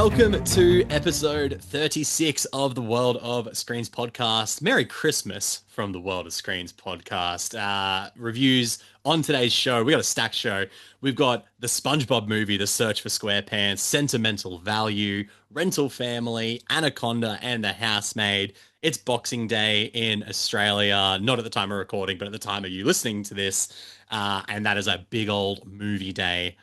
Welcome to episode 36 of the World of Screens podcast. Merry Christmas from the World of Screens podcast. Reviews on today's show. We got a stacked show. We've got the SpongeBob movie, The Search for SquarePants, Sentimental Value, Rental Family, Anaconda, and The Housemaid. It's Boxing Day in Australia, not at the time of recording, but at the time of you listening to this. And that is a big old movie day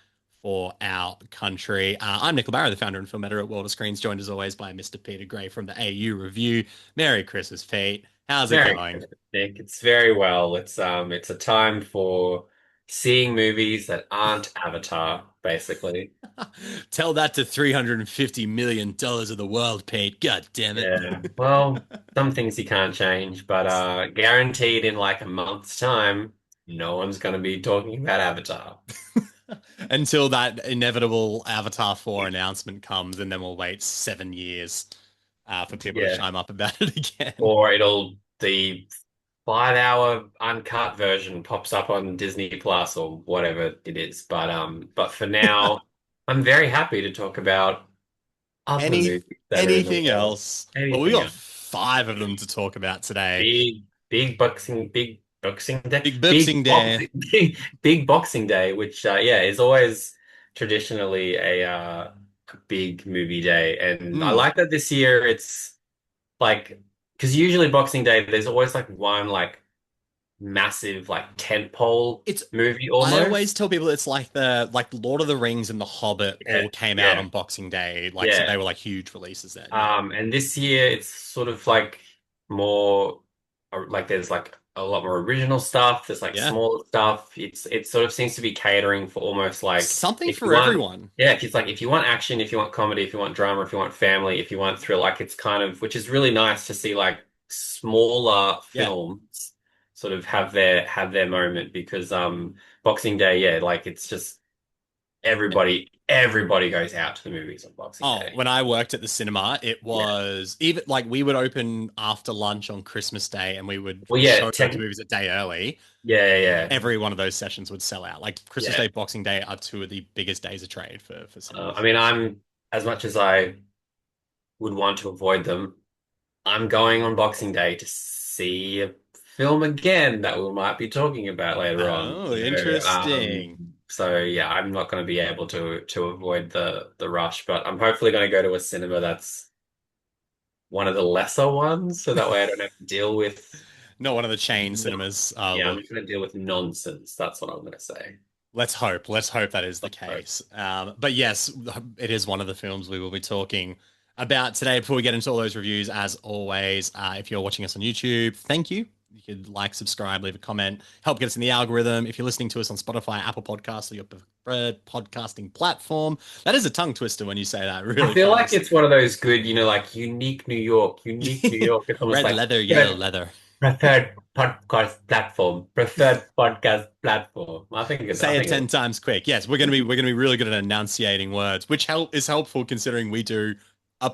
for our country. I'm Nick Barrow, the founder and film editor at World of Screens, joined as always by Mr. Peter Gray from the AU Review. Merry Christmas, Pete. How's it Very going? good, Nick. It's very well. It's a time for seeing movies that aren't Avatar, basically. Tell that to $350 million of the world, Pete. God damn it. Yeah. Well, some things you can't change, but guaranteed in like a month's time, no one's going to be talking about Avatar. Until that inevitable Avatar 4 announcement comes, and then we'll wait 7 years for people to Yeah. chime up about it again. Or the 5 hour uncut version pops up on Disney Plus or whatever it is. But for now, I'm very happy to talk about other Any movies that are in the Anything world. else? Well, we Anything got else? five of them to talk about today. Big boxing day, Big Boxing Day. big boxing day, which yeah is always traditionally a big movie day, and I Mm. like that this year it's like because usually Boxing Day there's always like one like massive like tentpole It's movie I always almost. tell people it's like the Lord of the Rings and The Hobbit Yeah, all came out yeah, on Boxing Day. Like so yeah. they were like huge releases then, yeah. And this year it's sort of like more like there's like a lot more original stuff. There's like Yeah. smaller stuff. It sort of seems to be catering for almost like Something if you for want, everyone. yeah, if you want action, if you want comedy, if you want drama, if you want family, if you want thrill, like it's kind of which is really nice to see like smaller Yeah. films sort of have their moment because Boxing Day, yeah, like it's just everybody goes out to the movies on Boxing Oh, Day. when I worked at the cinema, it Yeah. was even like we would open after lunch on Christmas Day and we would Well, yeah, show those movies a day early. yeah, yeah, Every one of those sessions would sell out. Like Christmas yeah. Day, Boxing Day are two of the biggest days of trade for I cinemas. mean, I'm as much as I would want to avoid them, I'm going on Boxing Day to see a film again that we might be talking about later on. Oh, interesting. So yeah, I'm not going to be able to avoid the rush, but I'm hopefully going to go to a cinema that's one of the lesser ones, so that way I don't have to deal with. Not one of the chain No, cinemas. yeah, I'm Look, just going to deal with nonsense. That's what I'm going to say. let's hope. Let's hope that is the Let's hope. case. But yes, it is one of the films we will be talking about today. Before we get into all those reviews, as always, if you're watching us on YouTube, thank you. You could like, subscribe, leave a comment, help get us in the algorithm. If you're listening to us on Spotify, Apple Podcasts, or your preferred podcasting platform, that is a tongue twister when you say that I really feel like fast. it's one of those good, like unique New York, unique New York. It's almost Red like leather, yellow leather. preferred podcast platform. I Say it think 10 it, times quick. Yes, we're gonna be really good at enunciating words, which is helpful considering we do a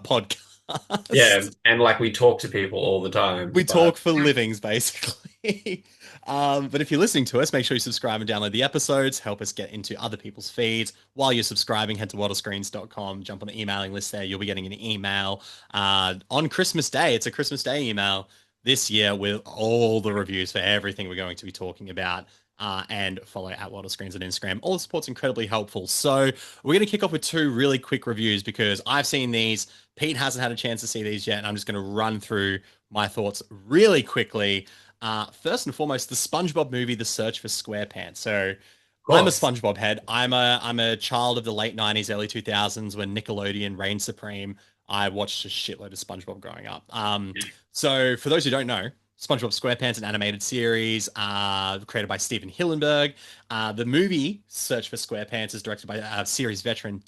yeah, podcast. and like we talk to people all the time, We but talk for livings, basically. But if you're listening to us, make sure you subscribe and download the episodes. Help us get into other people's feeds. While you're subscribing, head to worldofscreens.com. Jump on the emailing list there. You'll be getting an email on Christmas Day. It's a Christmas Day email this year with all the reviews for everything we're going to be talking about. And follow at World of Screens on Instagram. All the support's incredibly helpful. So we're going to kick off with two really quick reviews because I've seen these. Pete hasn't had a chance to see these yet, and I'm just going to run through my thoughts really quickly. First and foremost, the SpongeBob movie, The Search for SquarePants. So of I'm a course, SpongeBob head. I'm a child of the late 90s, early 2000s when Nickelodeon reigned supreme. I watched a shitload of SpongeBob growing up. So for those who don't know, SpongeBob SquarePants, an animated series created by Steven Hillenburg. The movie Search for SquarePants is directed by series veteran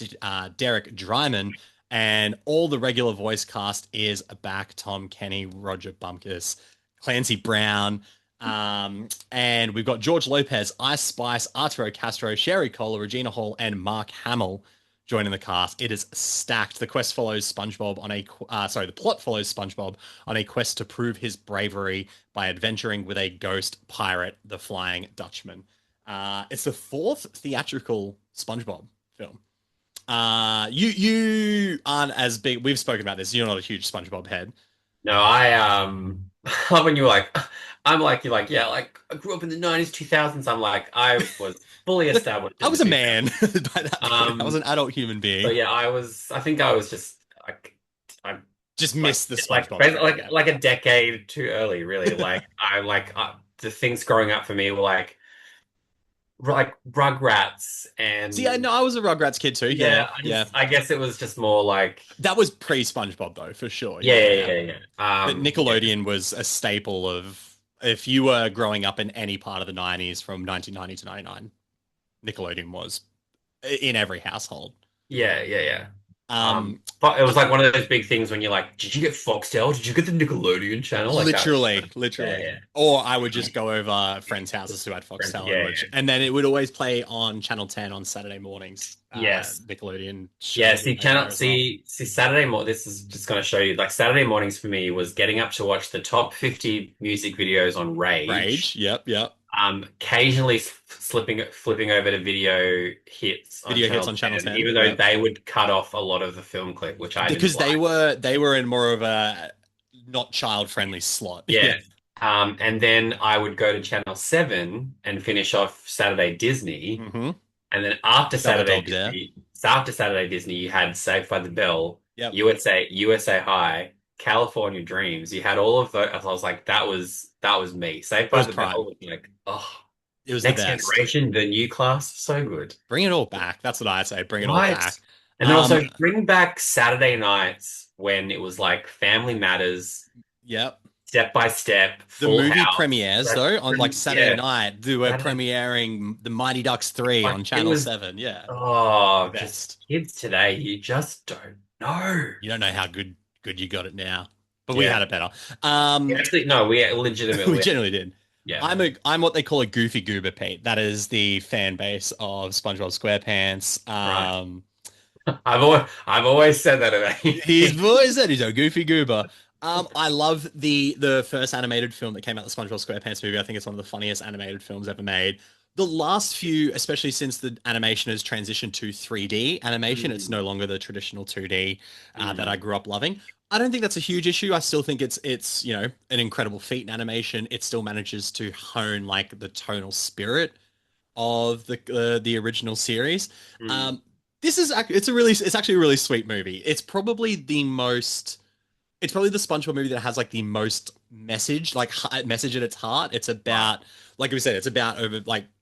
Derek Dryman, and all the regular voice cast is back: Tom Kenny, Roger Bumpkus, Clancy Brown, and we've got George Lopez, Ice Spice, Arturo Castro, Sherry Cola, Regina Hall, and Mark Hamill joining the cast. It is stacked. The plot follows SpongeBob on a quest to prove his bravery by adventuring with a ghost pirate, the Flying Dutchman. It's the fourth theatrical SpongeBob film. You aren't as big. We've spoken about this. You're not a huge SpongeBob head. No, when you were like, I'm like, you're like, yeah, like I grew up in the 90s, 2000s. I'm like, I was fully Look, established I in the was a man 2000s. by that point. I was Um, an adult human so being. yeah, I think I was just I Just like, missed the SpongeBob train. Yeah. like a decade too early, really. The things growing up for me were like Rugrats See, I and know I was a Rugrats kid too. Yeah, yeah, yeah. I guess it was just more like That was pre SpongeBob though, for sure. yeah, Yeah, yeah, yeah. yeah, yeah. But Yeah. Nickelodeon was a staple of if you were growing up in any part of the 90s from 1990 to 99, Nickelodeon was in every household. Yeah, yeah, yeah. Um, But it was uh, like one of those big things when you're like, did you get Foxtel? Did you get the Nickelodeon channel? Like that. literally, Yeah, literally. yeah. Or I would just go over friends' houses who had Friends, Foxtel and yeah, which, yeah. and then it would always play on Channel 10 on Saturday mornings. Yes. Nickelodeon Yeah, shows would see, play there as well. Saturday morning. This is just going to show you. Like Saturday mornings for me was getting up to watch the top 50 music videos on Rage, Rage. yep, yep. Occasionally flipping over to video hits on Video hits Channel on Channel 10, 10, even though yep. they would cut off a lot of the film clip, which I didn't Because like. they were in more of a not child friendly slot. Yeah. Yeah. And then I would go to Channel 7 and finish off Saturday Disney. Hmm. And then Double dog there. After Saturday Disney, you had Saved by the Bell, Yep. USA High, California Dreams. You had all of those. I was like, that was me. Saved It by was the Bell prime. was like, oh, It was the Next best. Generation, the new class, so good. Bring it all back. That's what I say. Bring it all Right. back. And then Um, also bring back Saturday nights when it was like Family Matters, yep. Step by Step, The Full movie House. premieres though on like Saturday Yeah. night, they were Saturday. premiering The Mighty Ducks 3 Like on it Channel was, 7. Yeah. The oh, just best. kids today, you just don't know. You don't know how good you got it now. But we Yeah. had it better. We Um, actually, no, we we legitimately, generally did. yeah. I'm what they call a goofy goober, Pete. That is the fan base of SpongeBob SquarePants. Right. I've always said that about He's you. always said he's a goofy goober. I love the first animated film that came out, the SpongeBob SquarePants movie. I think it's one of the funniest animated films ever made. The last few, especially since the animation has transitioned to 3D animation, it's Mm, no longer the traditional 2D that I mm, grew up loving. I don't think that's a huge issue. I still think it's an incredible feat in animation. It still manages to hone like the tonal spirit of the original series. mm. Um, it's actually a really sweet movie. It's probably the SpongeBob movie that has like the most message, like message at its heart. It's Right. about, like we said, it's about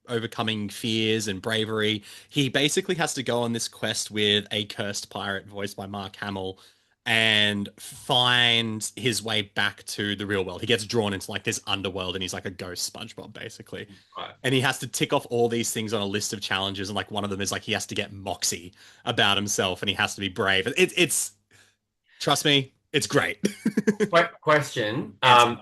overcoming fears and bravery. He basically has to go on this quest with a cursed pirate voiced by Mark Hamill and find his way back to the real world. He gets drawn into like this underworld and he's like a ghost SpongeBob basically. Right. And he has to tick off all these things on a list of challenges and like one of them is like he has to get moxie about himself and he has to be brave. It's trust me, it's great. Question. Answer.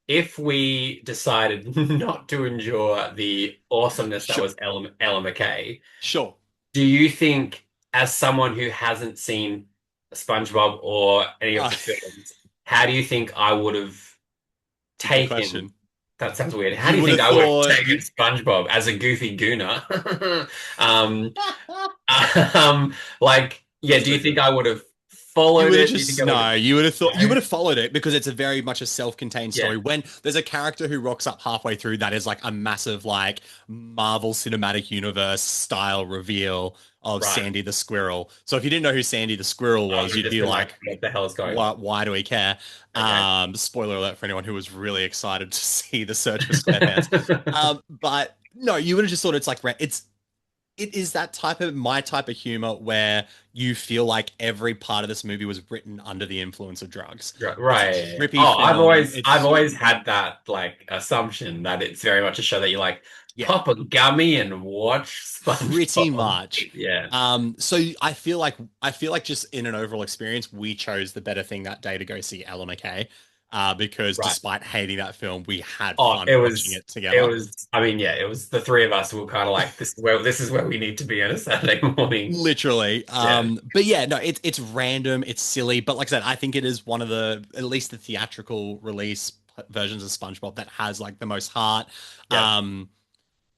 If we decided not to endure the awesomeness that Sure. was Ella McKay, Sure. do you think, as someone who hasn't seen SpongeBob or any of Uh, the films, how do you think I would have it's a good taken? question. That sounds weird. How do You you would think have I would have thought taken you SpongeBob as a goofy gooner? Um, yeah, do you so think good. I would have You followed would have it? Do you think just I would no, have? you would have thought you No. would have followed it because it's a very much a self-contained Yeah, story. When there's a character who rocks up halfway through, that is like a massive like Marvel Cinematic Universe style reveal of right. Sandy the Squirrel. So if you didn't know who Sandy the Squirrel I was, would have you'd just be been like, like, what the hell is going on? why do we care? Okay. Spoiler alert for anyone who was really excited to see the search for SquarePants. But no, you would have just thought it's like it is that type of my type of humor where you feel like every part of this movie was written under the influence of drugs. Right. It's a Right. trippy Oh, film. I've It's always had that like assumption that it's very much a show that you like yeah, pop a gummy and watch pretty SpongeBob. much. Yeah. So I feel like just in an overall experience, we chose the better thing that day to go see Ella McKay. Because Right. despite hating that film, we had Oh, fun watching it it together. was I mean, yeah, it was the three of us who were kind of like this is where we need to be on a Saturday morning. Literally. Yeah. But yeah, no, it's random, it's silly, but like I said, I think it is one of the at least the theatrical release versions of SpongeBob that has like the most heart. Yeah.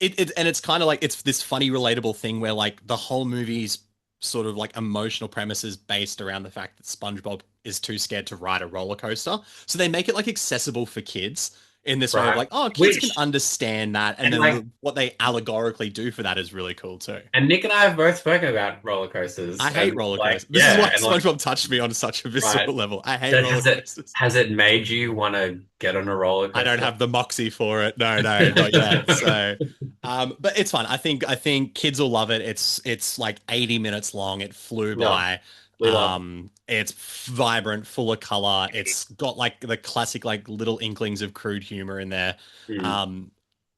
And it's kind of like it's this funny, relatable thing where like the whole movie's sort of like emotional premises based around the fact that SpongeBob is too scared to ride a roller coaster. So they make it like accessible for kids in this way of Right. like, oh, kids can Which understand that. And and then like what they allegorically do for that is really cool too. and Nick and I have both spoken about roller I coasters hate and roller like coasters. This is why yeah, and like SpongeBob touched me on such a right. visceral level. I hate That roller coasters. has it made you want to get on a roller I don't coaster? have the moxie for it. No, no, not yet. So, but it's fun. I think kids will love it. It's like 80 minutes long. It flew No, by. we love. It's vibrant, full of color. It's got like the classic like little inklings of crude humor in there. Mm. Um,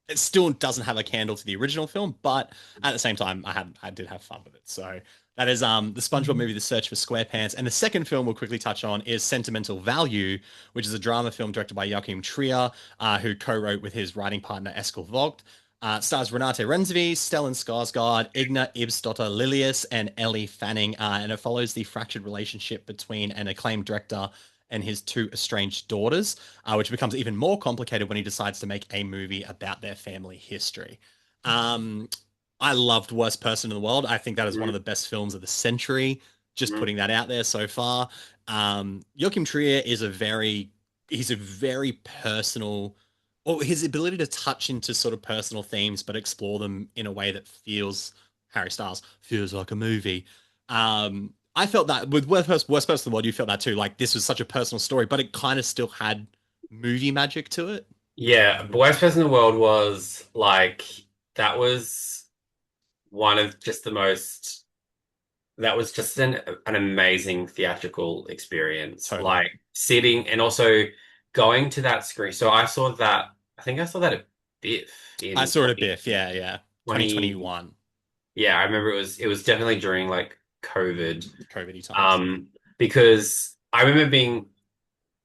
it still doesn't have a candle to the original film, but at the same time, I did have fun with it. So that is the SpongeBob movie, The Search for SquarePants, and the second film we'll quickly touch on is Sentimental Value, which is a drama film directed by Joachim Trier, who co-wrote with his writing partner Eskil Vogt. Stars Renate Rensby, Stellan Skarsgård, Igna Ibsdotter Lilius, and Ellie Fanning, and it follows the fractured relationship between an acclaimed director and his two estranged daughters, which becomes even more complicated when he decides to make a movie about their family history. Um, I loved Worst Person in the World. I think that is one of Mm. the best films of the century. Just Mm. putting that out there so far. Joachim Trier is he's a very personal, or his ability to touch into sort of personal themes, but explore them in a way that feels Harry Styles feels like a movie. I felt that with Worst Person in the World, you felt that too. Like this was such a personal story, but it kind of still had movie magic to it. Yeah, the worst person in the world was like that was one of just the most that was just an amazing theatrical experience. Totally. Like sitting and also going to that screen. So I think I saw that at Biff I in saw it a Biff. Yeah, yeah. 2020. 2021 Yeah, I remember it was definitely during like COVID. COVID times. Um, because I remember being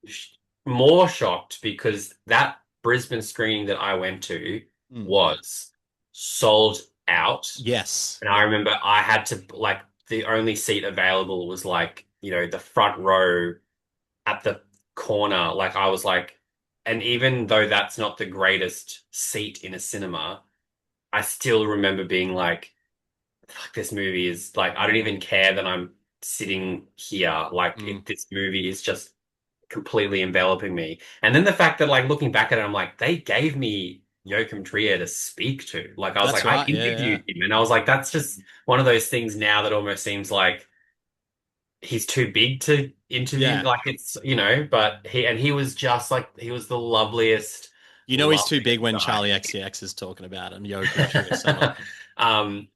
sh more shocked because that Brisbane screening that I went to Mm. was sold out. Yes. And I Yeah. remember I had to like the only seat available was like, the front row at the corner. Like I was like, and even though that's not the greatest seat in a cinema, I still remember being like, fuck, this movie is like, I don't even care that I'm sitting here. Like Mm. this movie is just completely enveloping me. And then the fact that like looking back at it, I'm like, they gave me Joachim Trier to speak to. Like I was That's like, I right. Yeah, yeah. interviewed him and I was like, that's just one of those things now that almost seems like he's too big to interview. Yeah. Like it's, but he was just like he was the loveliest, You know he's too loveliest big when guy. Charlie XCX is talking about him. Joachim Trier someone.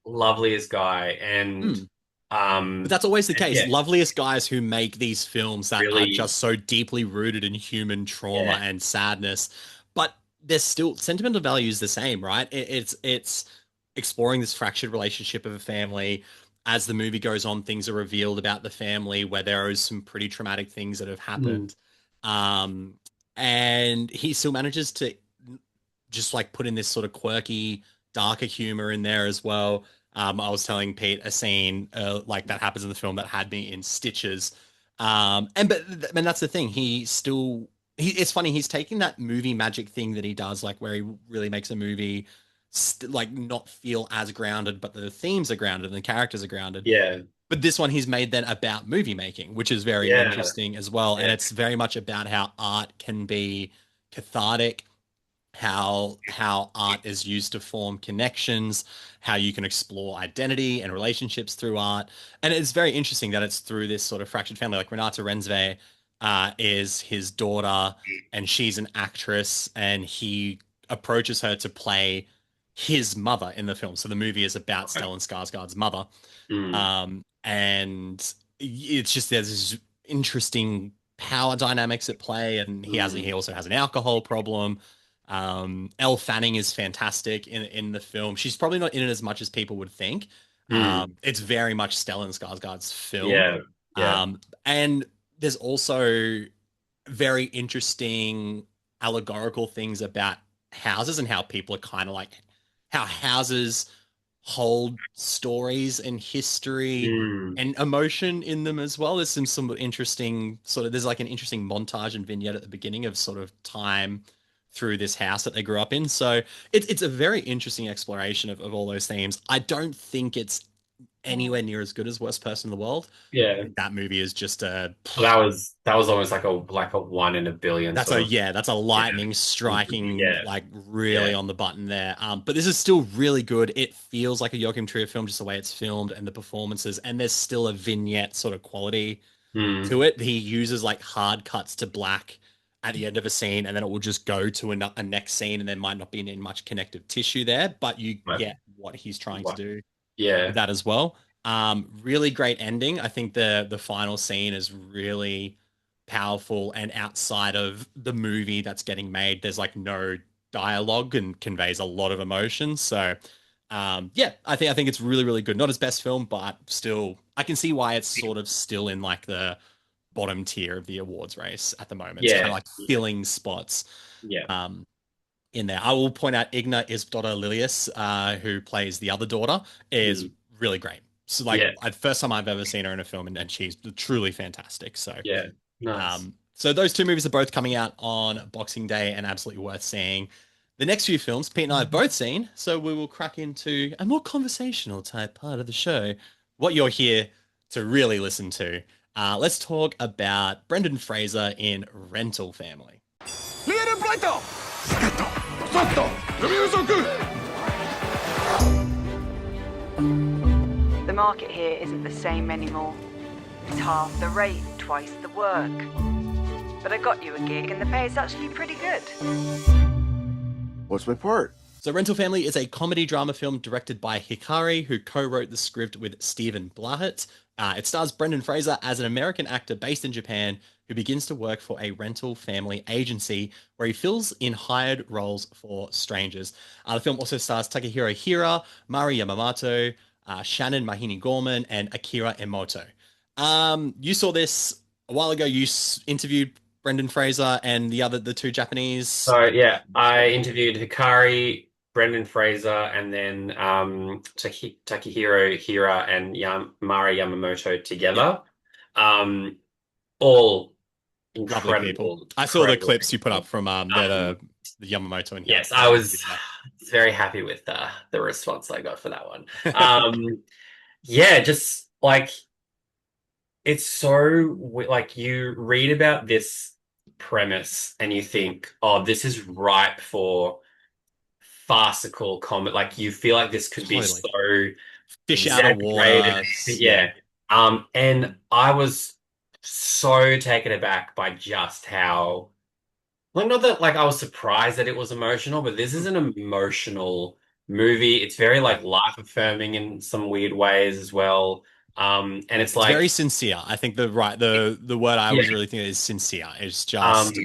Loveliest guy. And Mm. But um that's always the case. yeah, Loveliest guys who make these films that are really, just so deeply rooted in human trauma yeah. and sadness, but there's still sentimental value is the same, right? It's exploring this fractured relationship of a family. As the movie goes on, things are revealed about the family where there is some pretty traumatic things that have Mm, happened. Um, and he still manages to just like put in this sort of quirky, darker humor in there as well. I was telling Pete a scene like that happens in the film that had me in stitches. And that's the thing. It's funny. He's taking that movie magic thing that he does, like where he really makes a movie like not feel as grounded, but the themes are grounded and the characters are grounded. yeah, But this one he's made then about movie making, which is very yeah, interesting as well. And yeah. it's very much about how art can be cathartic, how art is used to form connections, how you can explore identity and relationships through art. And it's very interesting that it's through this sort of fractured family. Like Renata Rensve is his daughter, and she's an actress, and he approaches her to play his mother in the film. So the movie is about Okay. Stellan Skarsgård's mother. Mm, And it's just there's this interesting power dynamics at play, and he mm, also has an alcohol problem. Elle Fanning is fantastic in the film. She's probably not in it as much as people would think. mm. It's very much Stellan Skarsgård's film. Yeah, yeah. And there's also very interesting allegorical things about houses and how people are kind of like how houses hold stories and history Mm, and emotion in them as well. There's some interesting sort of there's like an interesting montage and vignette at the beginning of sort of time through this house that they grew up in. So it's a very interesting exploration of all those themes. I don't think it's anywhere near as good as Worst Person in the World. I Yeah. think that movie is just a Well, that was almost like a one in a billion that's sort a of. yeah, that's a Yeah. lightning striking, Yeah. like really Yeah. on the button there. But this is still really good. It feels like a Joachim Trier film, just the way it's filmed and the performances, and there's still a vignette sort of quality Mm. to it. He uses like hard cuts to black at the end of a scene, and then it will just go to a next scene, and there might not be any much connective tissue there, but you Right. get what he's trying to What? do with Yeah. that as well. Really great ending. I think the final scene is really powerful and outside of the movie that's getting made, there's like no dialogue and conveys a lot of emotion. So yeah, I think it's really, really good. Not his best film, but still I can see why it's sort of still in like the bottom tier of the awards race at the moment. It's kind of Yeah. like filling spots. Yeah. Um, in there. I will point out Igna Isdottir Lilius, who plays the other daughter, is Mm. really great. So like Yeah. first time I've ever seen her in a film, and she's truly fantastic. Yeah. Nice. So those two movies are both coming out on Boxing Day and absolutely worth seeing. The next few films, Pete and I have both seen, so we will crack into a more conversational type part of the show. What you're here to really listen to. Let's talk about Brendan Fraser in Rental Family. The market here isn't the same anymore. It's half the rate, twice the work. But I got you a gig and the pay is actually pretty good. What's my part? So, Rental Family is a comedy drama film directed by Hikari, who co-wrote the script with Stephen Blackett. It stars Brendan Fraser as an American actor based in Japan who begins to work for a rental family agency where he fills in hired roles for strangers. The film also stars Takehiro Hira, Mari Yamamoto, Shannon Mahini Gorman, and Akira Emoto. You saw this a while ago. You interviewed Brendan Fraser and the two Japanese. So yeah, I interviewed Hikari, Brendan Fraser, and then Takehiro Hira and Mari Yamamoto Yeah, together. All lovely people. incredible, I saw the incredible clips you put up people. from Um, the Yamamoto and yes, I Hira was video. very happy with the response I got for that one. Yeah, just like it's so like you read about this premise and you think, oh, this is ripe for farcical comedy. Like you feel like this could be Totally. so Fish out of exaggerated. water. Yeah. Yeah. And I was so taken aback by just how like not that like I was surprised that it was emotional, but this is an emotional movie. It's very like life affirming in some weird ways as well. And it's It's very like sincere. I think the word I yeah. was really thinking is sincere. It's Um, just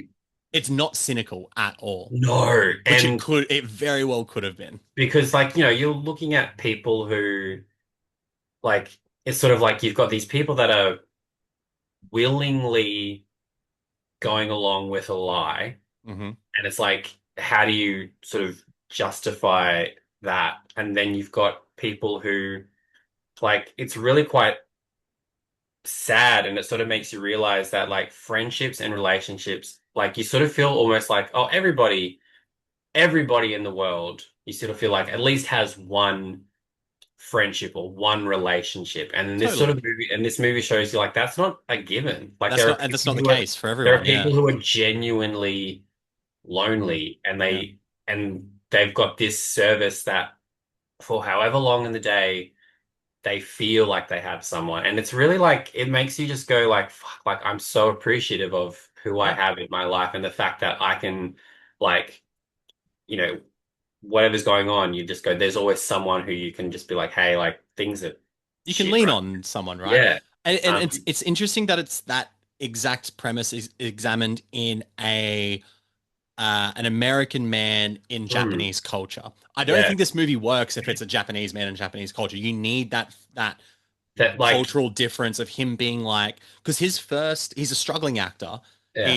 it's not cynical at all, no, which and it very well could have been. because like you're looking at people who like it's sort of like you've got these people that are willingly going along with a lie, Hmm. and it's like how do you sort of justify that? And then you've got people who like it's really quite sad, and it sort of makes you realize that like friendships and relationships, like you sort of feel almost like oh everybody in the world, you sort of feel like at least has one friendship or one relationship. And in this sort Totally. of movie, and this movie shows you like that's not a given. Like That's not the case for there are everyone. people Yeah. who are genuinely Mm. lonely and Yeah. they've got this service that for however long in the day they feel like they have someone. And it's really like it makes you just go like fuck, like I'm so appreciative of who I Yeah. have in my life and the fact that I can like you know, whatever's going on, you just go, there's always someone who you can just be like, hey, like things are You can shit, lean right? on someone, right? Yeah. And Um, it's interesting that it's that exact premise is examined in a an American man in mm, Japanese culture. I don't yeah. think this movie works if it's a Japanese man in Japanese culture. You need that That like, cultural difference of him being like because he's a struggling actor. yeah.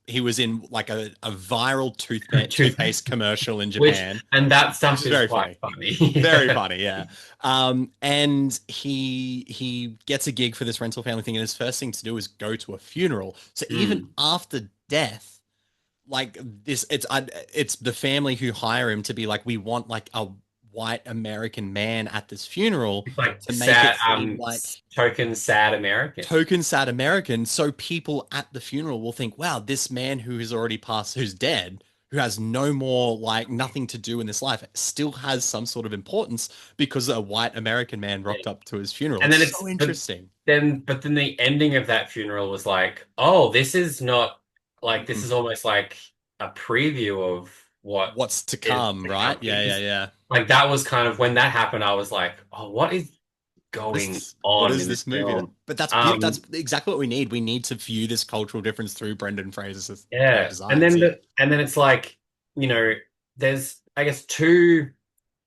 He was in like a viral toothpaste commercial in Which, Japan, and that which stuff is is very quite funny. funny. Very Yeah. funny, yeah. And he gets a gig for this rental family thing, and his first thing to do is go to a funeral. So even Mm, after death, like this, it's the family who hire him to be like, we want like a white American man at this funeral It's like to make it sad, seem like token sad American. token sad American. So people at the funeral will think, wow, this man who has already passed, who's dead, who has no more, like, nothing to do in this life, still has some sort of importance because a white American man Yeah. rocked up to his funeral. And then It's so interesting. but then the ending of that funeral was like, oh, this is not like this is almost like a preview of what What's to is come, to right? come. Yeah, yeah, yeah. Like that was kind of when that happened, I was like, oh, what is What is going this? What on is in this this movie? film? But that's Um, exactly what we need. We need to view this cultural difference through Brendan Fraser's yeah. And designs. then Yeah. it's like, you know, there's I guess two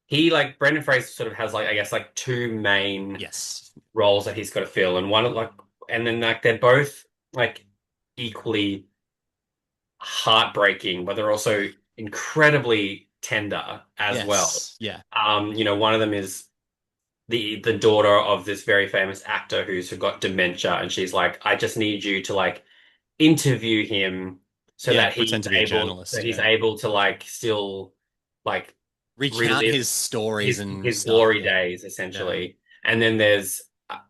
he like Brendan Fraser sort of has like I guess like two main Yes. roles that he's got to fill, and one like and then like they're both like equally heartbreaking, but they're also incredibly tender as well. Yes. Yeah. One of them is the daughter of this very famous actor who's got dementia, and she's like, I just need you to like interview him so Yeah. that Pretend to be a journalist. he's Yeah. able to like still like Recount relive his stories and his stuff. glory Yeah. days essentially. And then there's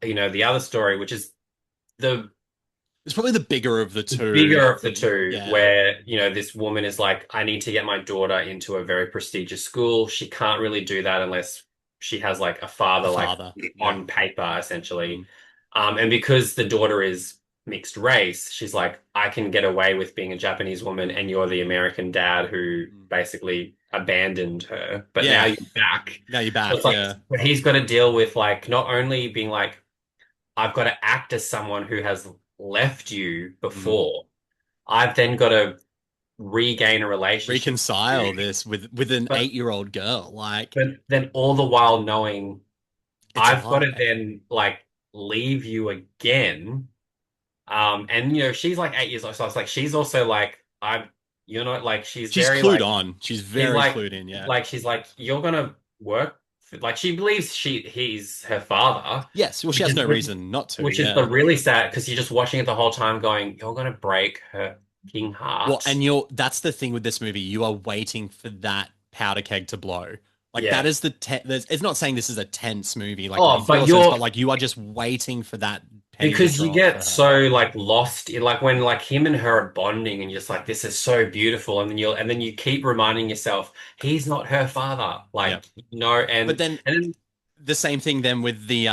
the other story, which is the It's probably the bigger of the two. bigger of the two, Yeah. where this woman is like, I need to get my daughter into a very prestigious school. She can't really do that unless she has like a father, like on paper, essentially. And because the daughter is mixed race, she's like, I can get away with being a Japanese woman, and you're the American dad who basically abandoned her. But now you're back. Now you're back. So it's like, Yeah. but he's got to deal with like not only being like, I've got to act as someone who has left you before. I've then got to regain a relationship, Reconcile this with an 8-year-old girl, like. but then all the while knowing It's a I've got to lie. then like leave you again. And she's like 8 years old, so I was like, she's also like, she's very clued like on. She's very like, clued in. Yeah. like she's like, you're gonna work. Like she believes he's her father. Yes. Well, she has no reason not to. Which is the really sad, because you're just watching it the whole time going, you're gonna break her fucking heart. Well, and that's the thing with this movie. You are waiting for that powder keg to blow. Like that is it's not saying this is a tense movie, like but like you are just waiting for that penny because to you drop get so like lost in like when like him and her are bonding, and you're just like, this is so beautiful, and then you keep reminding yourself he's not her father, like but then the same thing then with the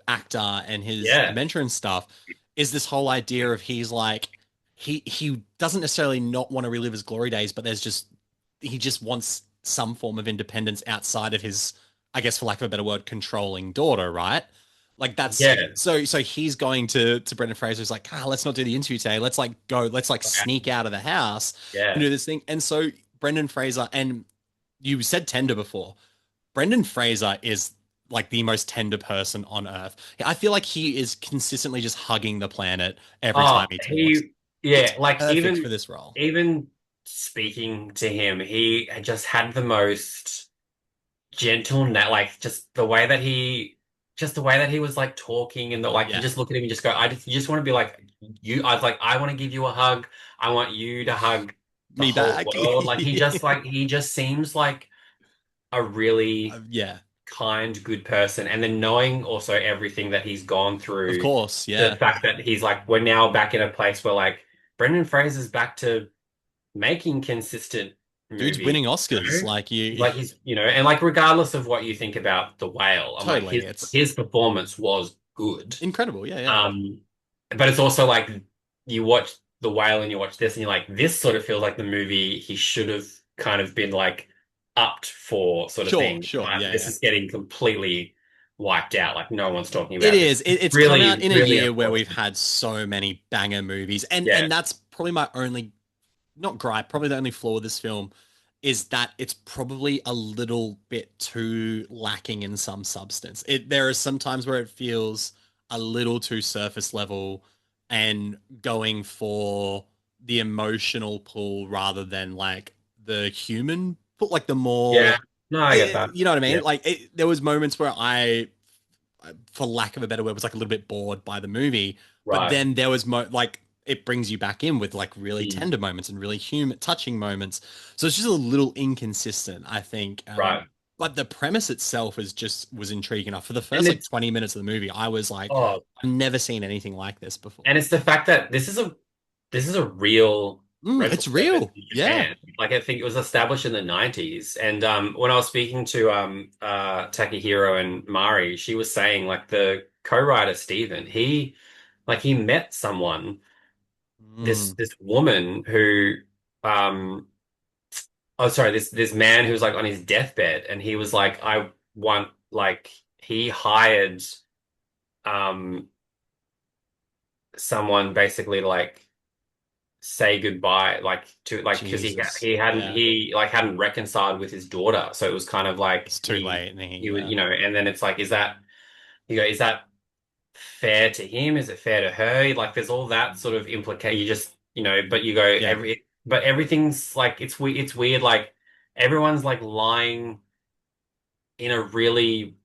actor and his dementia and stuff is this whole idea of he's like he doesn't necessarily not want to relive his glory days, but he just wants some form of independence outside of his, I guess for lack of a better word, controlling daughter, right? Like that's so he's going to Brendan Fraser's like, let's not do the interview today. Let's like sneak out of the house and do this thing. And so Brendan Fraser, and you said tender before, Brendan Fraser is like the most tender person on earth. I feel like he is consistently just hugging the planet every time he talks. It's like perfect even for this role. Even speaking to him, he just had the most gentle, like just the way that he was like talking, and you just look at him and just go, you just want to be like you. I was like, I want to give you a hug. I want you to hug me back. World. Like he just seems like a really kind, good person. And then knowing also everything that he's gone through, of course, the fact that he's like, we're now back in a place where like Brendan Fraser's back to making consistent movies. Dude's winning Oscars, like he's and like regardless of what you think about The Whale, totally, like his performance was good, incredible, but it's also like you watch The Whale and you watch this and you're like, this sort of feels like the movie he should have kind of been like upped for, sort of thing. This is getting completely wiped out. Like no one's talking about it. It's really, come out in a year where we've had so many banger movies, and that's probably my only, not gripe, probably the only flaw with this film is that it's probably a little bit too lacking in some substance. There are some times where it feels a little too surface level and going for the emotional pull rather than like the human pull, like the more no, I get that. You know what I mean? Like there was moments where I, for lack of a better word, was like a little bit bored by the movie, but then there was like it brings you back in with like really Mm. tender moments and really human touching moments. So it's just a little inconsistent, I think. Right. But the premise itself was intriguing enough. For the And first like it's 20 minutes of the movie, I was like, oh, I've never seen anything like this before. and it's the fact that this is a real rental It's service real. in Yeah. Japan. Like I think it was established in the 90s. And when I was speaking to Takahiro and Mari, she was saying like the co-writer Steven, he met someone, this Mm, this woman who um oh sorry, this man who was like on his deathbed, and he was like, I want like he hired um someone basically like say goodbye, like to like because he Jesus. he hadn't Yeah. he like hadn't reconciled with his daughter, so it was kind of like It's too late. And he would, yeah. and then it's like, is that fair to him? Is it fair to her? Like there's all that sort of implication. You just, but you go Yeah. but everything's like it's weird. Like everyone's like lying in a really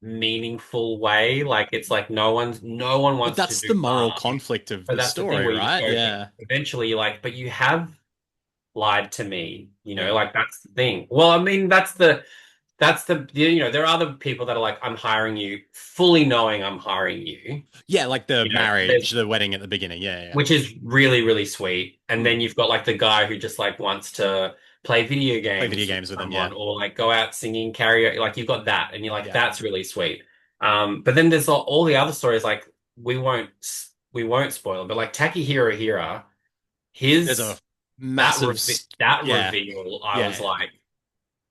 meaningful way. Like it's like no one But wants to that's do the moral harm. conflict of But the that's the thing story, where you just right? go, Yeah. eventually you're like, but you have lied to me, Yeah. like that's the thing. Well, I mean, that's the there are other people that are like, I'm hiring you, fully knowing I'm hiring you. Yeah, like the There's marriage, the wedding at the beginning. Yeah, yeah. which is really, really sweet. And then Mm. you've got like the guy who just like wants to play video Play video games with games with them. someone, Yeah. or like go out singing karaoke. Like you've got that, and you're like, Yeah. that's really sweet. But then there's all the other stories, like we won't spoil, but like Takahiro Hira, There's a his massive, that yeah, reveal, I yeah, was yeah. like,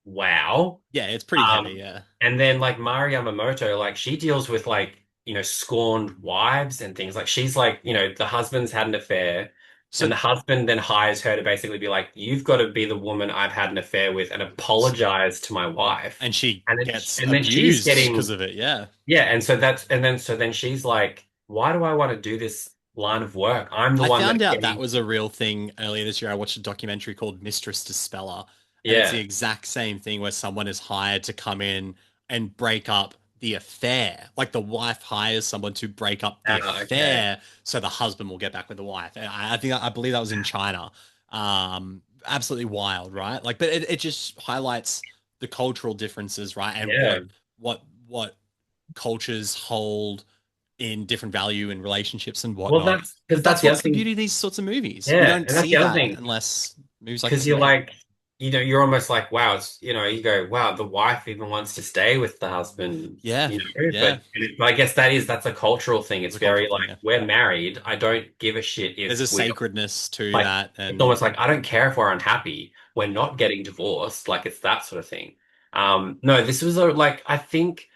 wow. Yeah, it's pretty heavy. Um, Yeah. and then like Mari Yamamoto, like she deals with like, scorned wives and things. Like she's like, the husband's had an affair, and So, the husband then hires her to basically be like, you've got to be the woman I've had an affair with and apologize to my wife. and she And then, gets and then she's abused because getting, of it. Yeah. yeah. And so then she's like, why do I want to do this line of work? I'm the I one found that's out that getting, was a real thing earlier this year. I watched a documentary called Mistress Dispeller, and it's the yeah. exact same thing where someone is hired to come in and break up the affair. Like the wife hires someone to break up the Okay. affair so the husband will get back with the wife. And I believe that was in China. Absolutely wild, right? Like, but it just highlights the cultural differences, right? And Yeah. what cultures hold in different value in relationships and Well, whatnot. that's because But that's that's the other what's the thing. beauty of these sorts of movies. We Yeah. don't And that's see the other that thing. unless movies like Because this are you're made. like, you're almost like, wow, you go, wow, the wife even wants to stay with the husband, Yeah, but, yeah. but I guess that's a cultural thing. It's It's a very cultural thing. like, Yeah. we're married. I don't give a shit There's a if we're sacredness to like, that, it's and almost like, I don't care if we're unhappy. We're not getting divorced. Like, it's that sort of thing. No, this was like, I think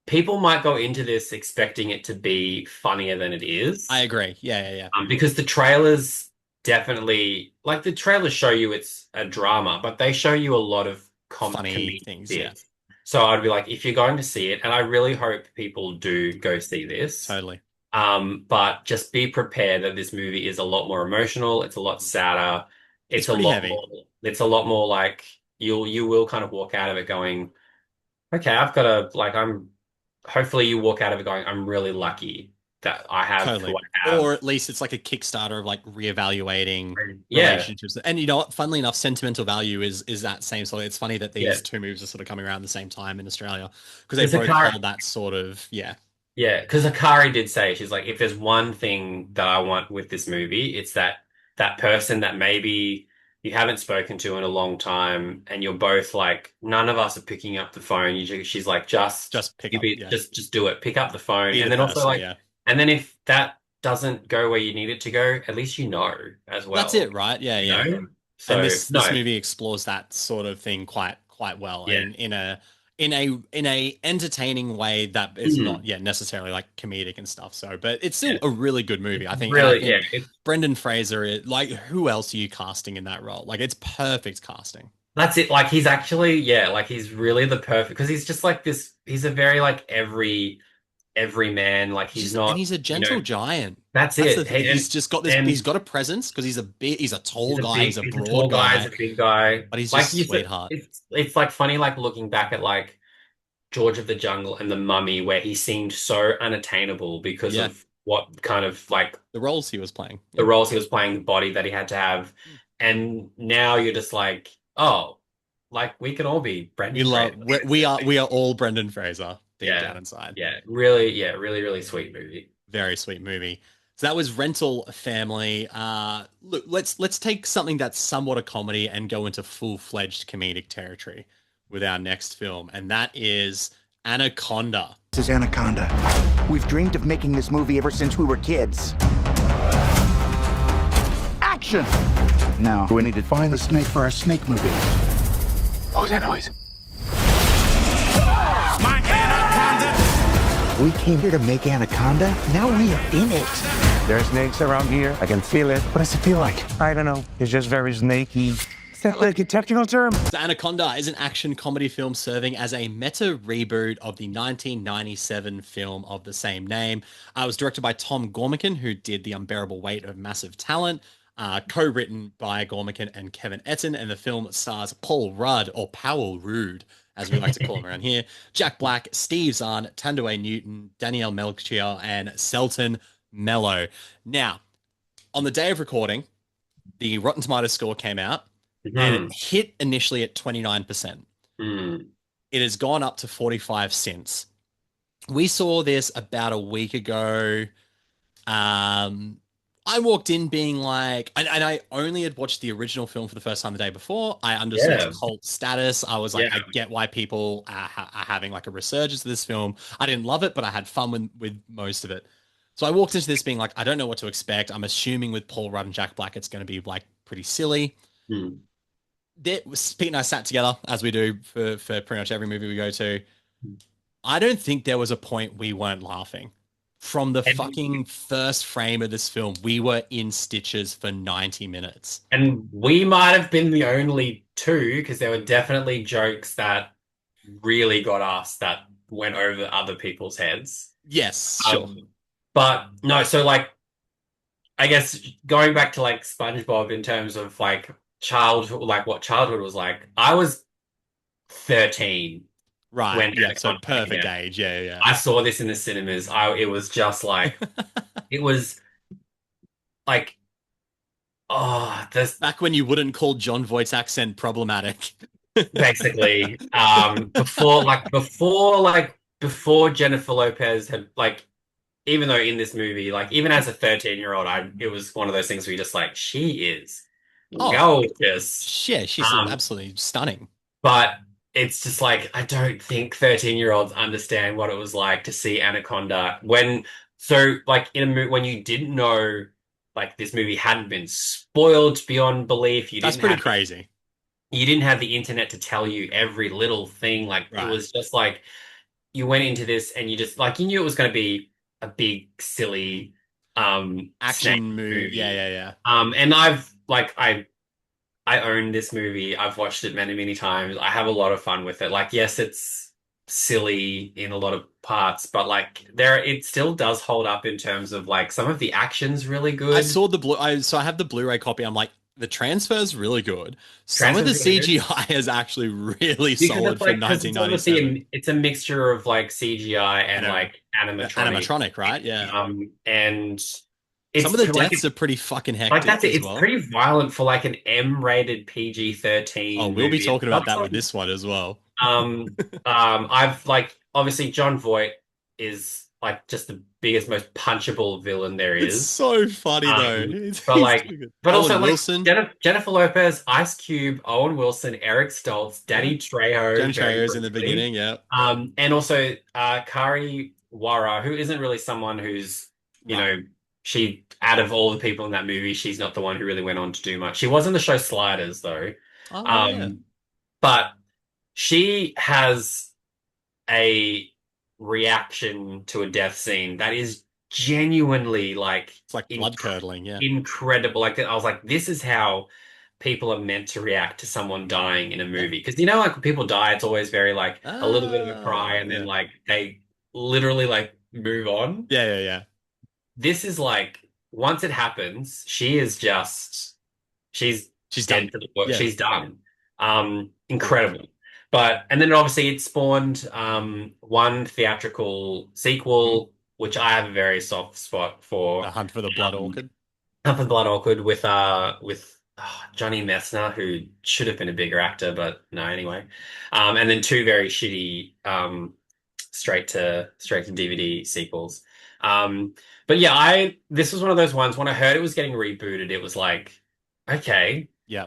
people might go into this expecting it to be funnier than it I is. agree. Yeah, yeah, yeah. Because the trailers definitely, like the trailers show you it's a drama, but they show you a lot of Funny comedic things. Yeah, bits. So I'd be like, if you're going to see it, and I really hope people do go see this, totally. but just be prepared that this movie is a lot more emotional. It's a lot sadder. It's It's a pretty lot heavy. more. It's a lot more like you will kind of walk out of it going, okay, I've got to like I'm. Hopefully, you walk out of it going, I'm really lucky that I have who Totally. I Or have. at least it's like a Kickstarter of like reevaluating Yeah, relationships. And you know what? Funnily enough, sentimental value is that same sort. It's funny that yeah. these two movies are sort of coming around the same time in Australia because they Because both Akari, hold that sort of yeah. yeah, because Akari did say, she's like, if there's one thing that I want with this movie, it's that person that maybe you haven't spoken to in a long time, and you're both like, none of us are picking up the phone. She's like, Just pick you up, be yeah. just do it, pick up the phone, Be and the then also person, like, yeah. and then if that doesn't go where you need it to go, at least you know as That's well, it, right? Yeah, you yeah. know. And So this no, movie explores that sort of thing quite well yeah. in a entertaining way that is not Mhm. yeah necessarily like comedic and stuff. So, but it's still Yeah. a really good movie, I think. And I Really, yeah. think Brendan Fraser like who else are you casting in that role? Like it's perfect casting. That's it. Like he's actually, yeah, like he's really the perfect, because he's just like this. He's a very like every man. Like he's And not, he's a gentle giant. that's That's the it. thing. Hey, He's just got this. He's and got a presence because he's a tall guy. He's a he's a broad tall guy, he's guy, a big guy. but he's Like just a you said, sweetheart. it's like funny, like looking back at like George of the Jungle and The Mummy, where he seemed so unattainable because Yeah, of what kind of like The roles he was playing. the Yeah. roles he was playing, the body that he had to have. And now you're just like, oh, like we can all be We Brendan love Fraser. we are all Brendan Fraser deep Yeah. down inside. Yeah, really, really sweet movie. Very sweet movie. So that was Rental Family. Look, let's take something that's somewhat a comedy and go into full-fledged comedic territory with our next film, and that is Anaconda. This is Anaconda. We've dreamed of making this movie ever since we were kids. Action! Now, we need to find the snake for our snake movie. What was that noise? My Anaconda! We came here to make Anaconda. Now we are in it. There are snakes around here. I can feel it. What does it feel like? I don't know. It's just very snaky. Is that like a technical term? So Anaconda is an action comedy film serving as a meta reboot of the 1997 film of the same name. It was directed by Tom Gormican, who did The Unbearable Weight of Massive Talent, co-written by Gormican and Kevin Etten, and the film stars Paul Rudd, or Powell Rudd, as we like to call him around here, Jack Black, Steve Zahn, Tandaway Newton, Danielle Melchior, and Selton Mello. Now, on the day of recording, the Rotten Tomatoes score came out, and it hit initially at 29%. It has gone up to 45 since. We saw this about a week ago. I walked in being like, and I only had watched the original film for the first time the day before. I understood its cult status. I was like, I get why people are having like a resurgence of this film. I didn't love it, but I had fun with most of it. So I walked into this being like, I don't know what to expect. I'm assuming with Paul Rudd and Jack Black, it's going to be like pretty silly. Pete and I sat together, as we do for pretty much every movie we go to. I don't think there was a point we weren't laughing. From the fucking first frame of this film, we were in stitches for 90 minutes. And we might have been the only two, because there were definitely jokes that really got us that went over other people's heads. Yes, sure. But no, so like, I guess going back to like SpongeBob in terms of like childhood, like what childhood was like, I was 13. Right. When yeah. So perfect age. Yeah. I saw this in the cinemas. It was just like, it was like, oh, this back when you wouldn't call John Voight's accent problematic. basically, before Jennifer Lopez had like, even though in this movie, like even as a 13-year-old, it was one of those things where you're just like, she is gorgeous. Yeah, she's absolutely stunning. But it's just like, I don't think 13-year-olds understand what it was like to see Anaconda when you didn't know, like this movie hadn't been spoiled beyond belief. That's pretty crazy. You didn't have the internet to tell you every little thing. Like It was just like, you went into this and you just like, you knew it was going to be a big, silly, action movie. Yeah. And I own this movie. I've watched it many, many times. I have a lot of fun with it. Like, yes, it's silly in a lot of parts, but like it still does hold up in terms of like some of the action's really good. I saw I have the Blu-ray copy. I'm like, the transfer's really good. Some of the CGI is actually really solid for 1997. It's a mixture of like CGI and like animatronic, right? Yeah. And some of the deaths are pretty fucking hectic. Like that's it. It's pretty violent for like an M-rated PG-13. Oh, we'll be talking about that with this one as well. I've like obviously John Voight is like just the biggest, most punchable villain there is. It's so funny though. But also Wilson. Like Jennifer Lopez, Ice Cube, Owen Wilson, Eric Stoltz, Danny Trejo. Danny Trejo's in the beginning, yeah. And also Kari Wara, who isn't really someone who's she, out of all the people in that movie, she's not the one who really went on to do much. She was in the show Sliders, though. But she has a reaction to a death scene that is genuinely like... It's like blood-curdling, yeah. Incredible. Like, I was like, this is how people are meant to react to someone dying in a movie. Because, like, when people die, it's always very, like, a little bit of a cry, and then, like, they literally, like, move on. Yeah. This is like, once it happens, she's done. She's done. Yeah. She's done. Incredible. And then obviously it spawned one theatrical sequel, which I have a very soft spot for. The Hunt for the Blood Orchid. Hunt for the Blood Orchid with Johnny Messner, who should have been a bigger actor, but no, anyway. And then two very shitty straight to DVD sequels. But yeah, this was one of those ones when I heard it was getting rebooted, it was like, okay. Yeah.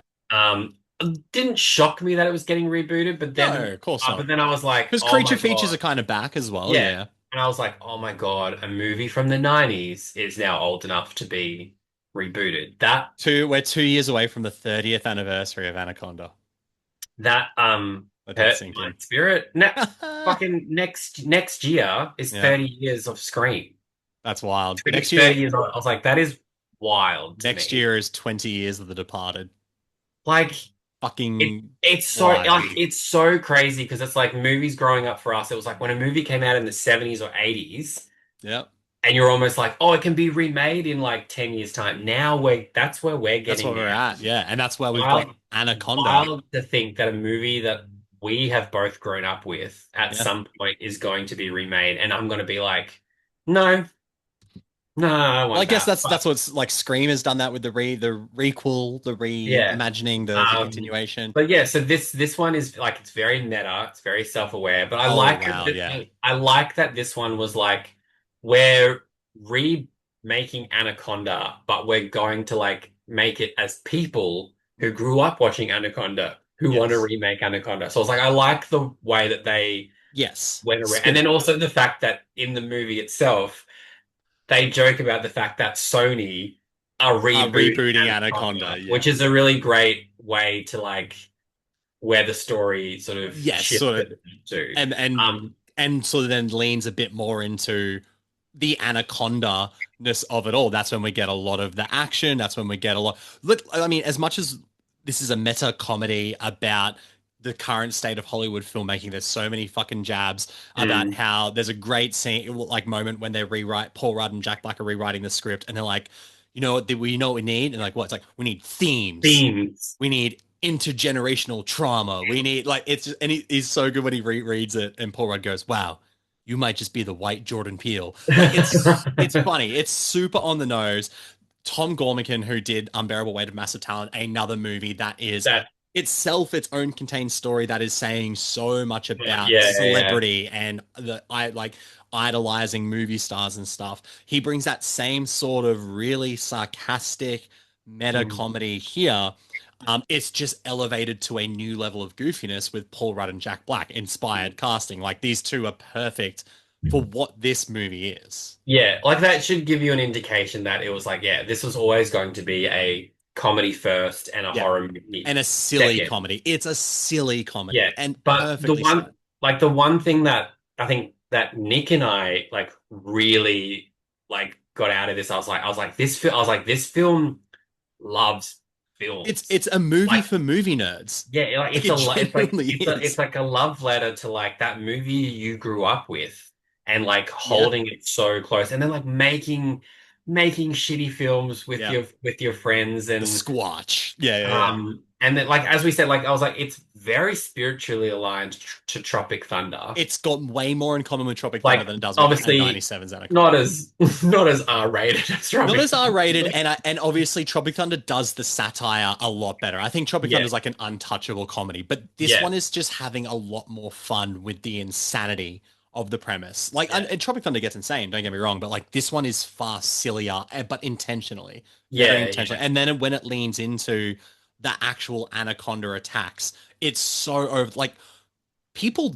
It didn't shock me that it was getting rebooted, but then No, of course not. but then I was like, Because oh creature my features God. are kind of back as well. Yeah. Yeah. And I was like, oh my God, a movie from the 90s is now old enough to be rebooted. We're 2 years away from the 30th anniversary of Anaconda. That Let that hurt sink my in. spirit. Fucking next year is Yeah. 30 years of Scream. That's wild. Next Next year, 30 years, I was like, that is wild to next me. year is 20 years of The Departed. Like, Fucking it's so wild. like it's so crazy because it's like movies growing up for us. It was like when a movie came out in the 70s or 80s, Yep. and you're almost like, oh, it can be remade in like 10 years' time. Now that's where we're getting. That's where we're now. at. Yeah. And that's where we've Wild- got Anaconda. Wild to think that a movie that we have both grown up with at Yeah. some point is going to be remade, and I'm going to be like, no, no, I don't want Well, I guess that. that's what's like Scream has done that with the requel, the Yeah. reimagining, the continuation. But yeah, so this one is like it's very meta, it's very self-aware, but I Oh, like wow, that, yeah. I like that this one was like we're remaking Anaconda, but we're going to like make it as people who grew up watching Anaconda who want to Yes. remake Anaconda. So I was like, I like the way that they Yes. went around, and then also the fact that in the movie itself, they joke about the fact that Sony are rebooting Anaconda, yeah. which is a really great way to like where the story sort of shifted to. And sort of then leans a bit more into the Anaconda-ness of it all. That's when we get a lot of the action. That's when we get a lot. Look, I mean, as much as this is a meta comedy about the current state of Hollywood filmmaking, there's so many fucking jabs about how there's a great scene, like moment when they rewrite, Paul Rudd and Jack Black are rewriting the script, and they're like, you know what we need? And like, what? It's like, we need themes. We need intergenerational trauma. We need like, it's just, and he's so good when he rereads it, and Paul Rudd goes, wow, you might just be the white Jordan Peele. Like, it's funny. It's super on the nose. Tom Gormican, who did Unbearable Weight of Massive Talent, another movie that is itself its own contained story that is saying so much about celebrity and idolizing movie stars and stuff. He brings that same sort of really sarcastic meta comedy here. It's just elevated to a new level of goofiness with Paul Rudd and Jack Black inspired casting. Like, these two are perfect for what this movie is. Yeah, like that should give you an indication that it was like, yeah, this was always going to be a comedy first and a horror movie and a silly comedy. It's a silly comedy. Yeah, and but the one thing that I think that Nick and I like really like got out of this, I was like this film loves films. It's a movie for movie nerds. Yeah, like it's like a love letter to like that movie you grew up with, and like holding it so close, and then like making shitty films with your friends and the Squatch. And then, like, as we said, like I was like, it's very spiritually aligned to Tropic Thunder. It's got way more in common with Tropic Thunder than it does obviously with 97's Anaconda. Not as R-rated as Tropic. Not as R-rated, and obviously Tropic Thunder does the satire a lot better. I think Tropic Thunder is like an untouchable comedy, but this one is just having a lot more fun with the insanity of the premise. Like, and Tropic Thunder gets insane, don't get me wrong, but like this one is far sillier, but intentionally. Very intentionally. And then when it leans into the actual Anaconda attacks, it's so over, like people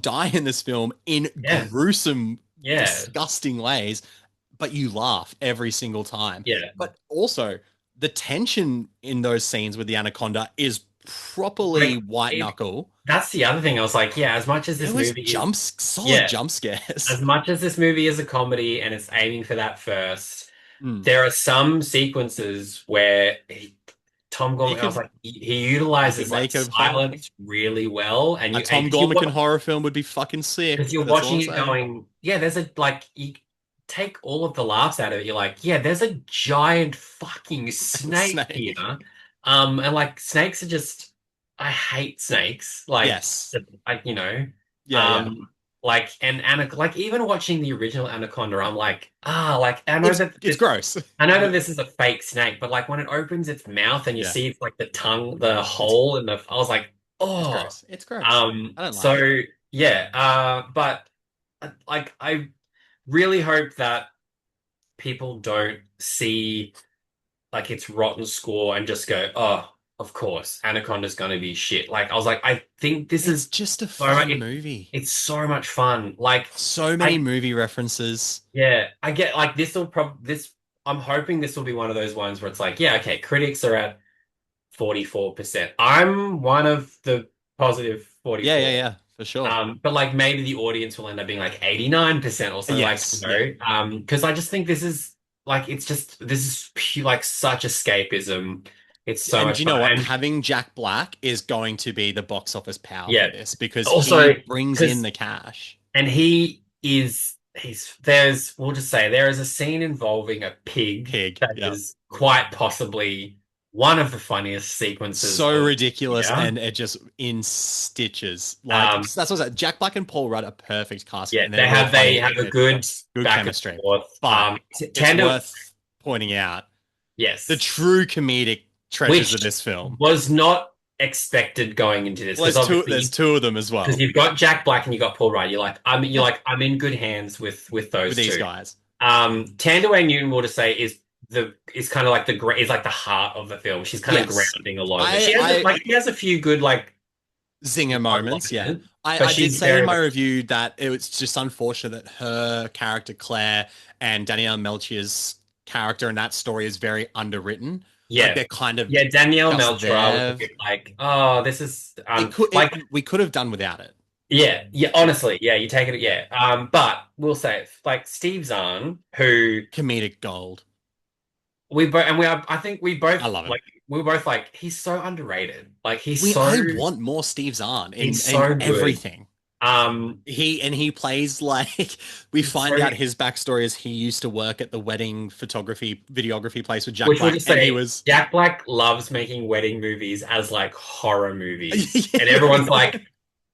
die in this film in gruesome, disgusting ways, but you laugh every single time. But also the tension in those scenes with the Anaconda is properly white knuckle. That's the other thing. I was like, as much as this movie solid jump scares. As much as this movie is a comedy and it's aiming for that first, there are some sequences where Tom Gormican, I was like, he utilizes like silence really well, and a Tom Gormican horror film would be fucking sick. Because you're watching it going, there's a like you take all of the laughs out of it. You're like, there's a giant fucking snake here, and like snakes are just, I hate snakes. Like, Like like even watching the original Anaconda, I'm like, like I know that It's gross. I know that this is a fake snake, but like when it opens its mouth and you Yeah. see it's like the tongue, the hole in the, I was like, It's oh, gross. It's gross. I don't like so it. yeah, but like I really hope that people don't see like its rotten score and just go, oh, of course, Anaconda's gonna be shit. Like I was like, I think this It's is just a so much, fun movie. it's so much fun. Like So many I movie references. yeah, I get like this. I'm hoping this will be one of those ones where it's like, yeah, okay, critics are at 44%. I'm one of the positive Yeah, yeah, 44. yeah, for sure. But like maybe the audience will end up being like 89% or something like, Yes, you yeah. know. Because I just think this is like this is like such escapism. It's so And much do you know fun. what? And Having Jack Black is going to be the box office power yeah, for this because also he brings in because the cash. and we'll just say there is a scene involving a pig Pig, that yeah. is quite possibly one of the funniest sequences So of ridiculous yeah. and it just in stitches. Like that's what I was like. Jack Black and Paul Rudd are perfect casting Yeah, and they're real they funny. have a They're good good back and chemistry. forth. But it's Tandem, worth pointing out the yes, true comedic treasures of which this film. was not expected going into this Well, because there's obviously two of them as because well you've got Jack Black and you got Paul Rudd. You're yeah, like I'm in good hands with with those these two. guys. Tandem Newton, will just say is kind of like is like the heart of the film. She's kind of Yes. grounding a lot of it. I She has a few good like zinger moments, yeah. one-liners, but I did she's say in very my much review that it was just unfortunate that her character Claire and Danielle Melchier's character in that story is very underwritten. Like yeah. they're kind of Yeah, Danielle just Melchior was a there. bit like, oh, this is It we could have done without it. yeah, yeah, honestly, yeah, you take it, yeah. But we'll say like Steve Zahn, who Comedic gold. we both and we are, I think I love him. we were both like, he's so underrated. Like I want more Steve Zahn he's so in good. everything. Um, He plays like we find so out his backstory is he used to work at the wedding photography videography place with Jack which we'll Black just and say, he was Jack Black loves making wedding movies as like horror movies, Yeah. and everyone's like,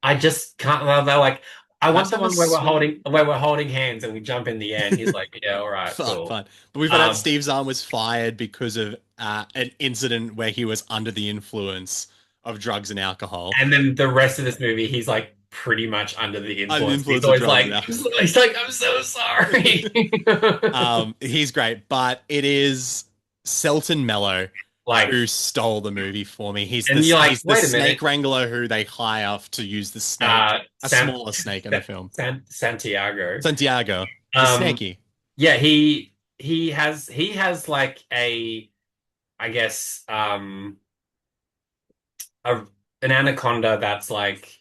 I just can't. They're like, I want Let's the have a one where swim. we're holding hands and we jump in the end. He's like, yeah, all right, Fun, cool. fun. But we found out Um, Steve Zahn was fired because of an incident where he was under the influence of drugs and alcohol. And then the rest of this movie, he's like pretty much under the Under the influence. influence He's of always drugs like, and alcohol. he's like, I'm so sorry. He's great, but it is Selton Mello Like, who stole the movie for me. and you're like, He's the wait a snake minute. wrangler who they hire to use the snake, a Sam, smaller snake in the film. Santiago. Santiago, the Um, snaky. yeah, he has like I guess a an anaconda that's like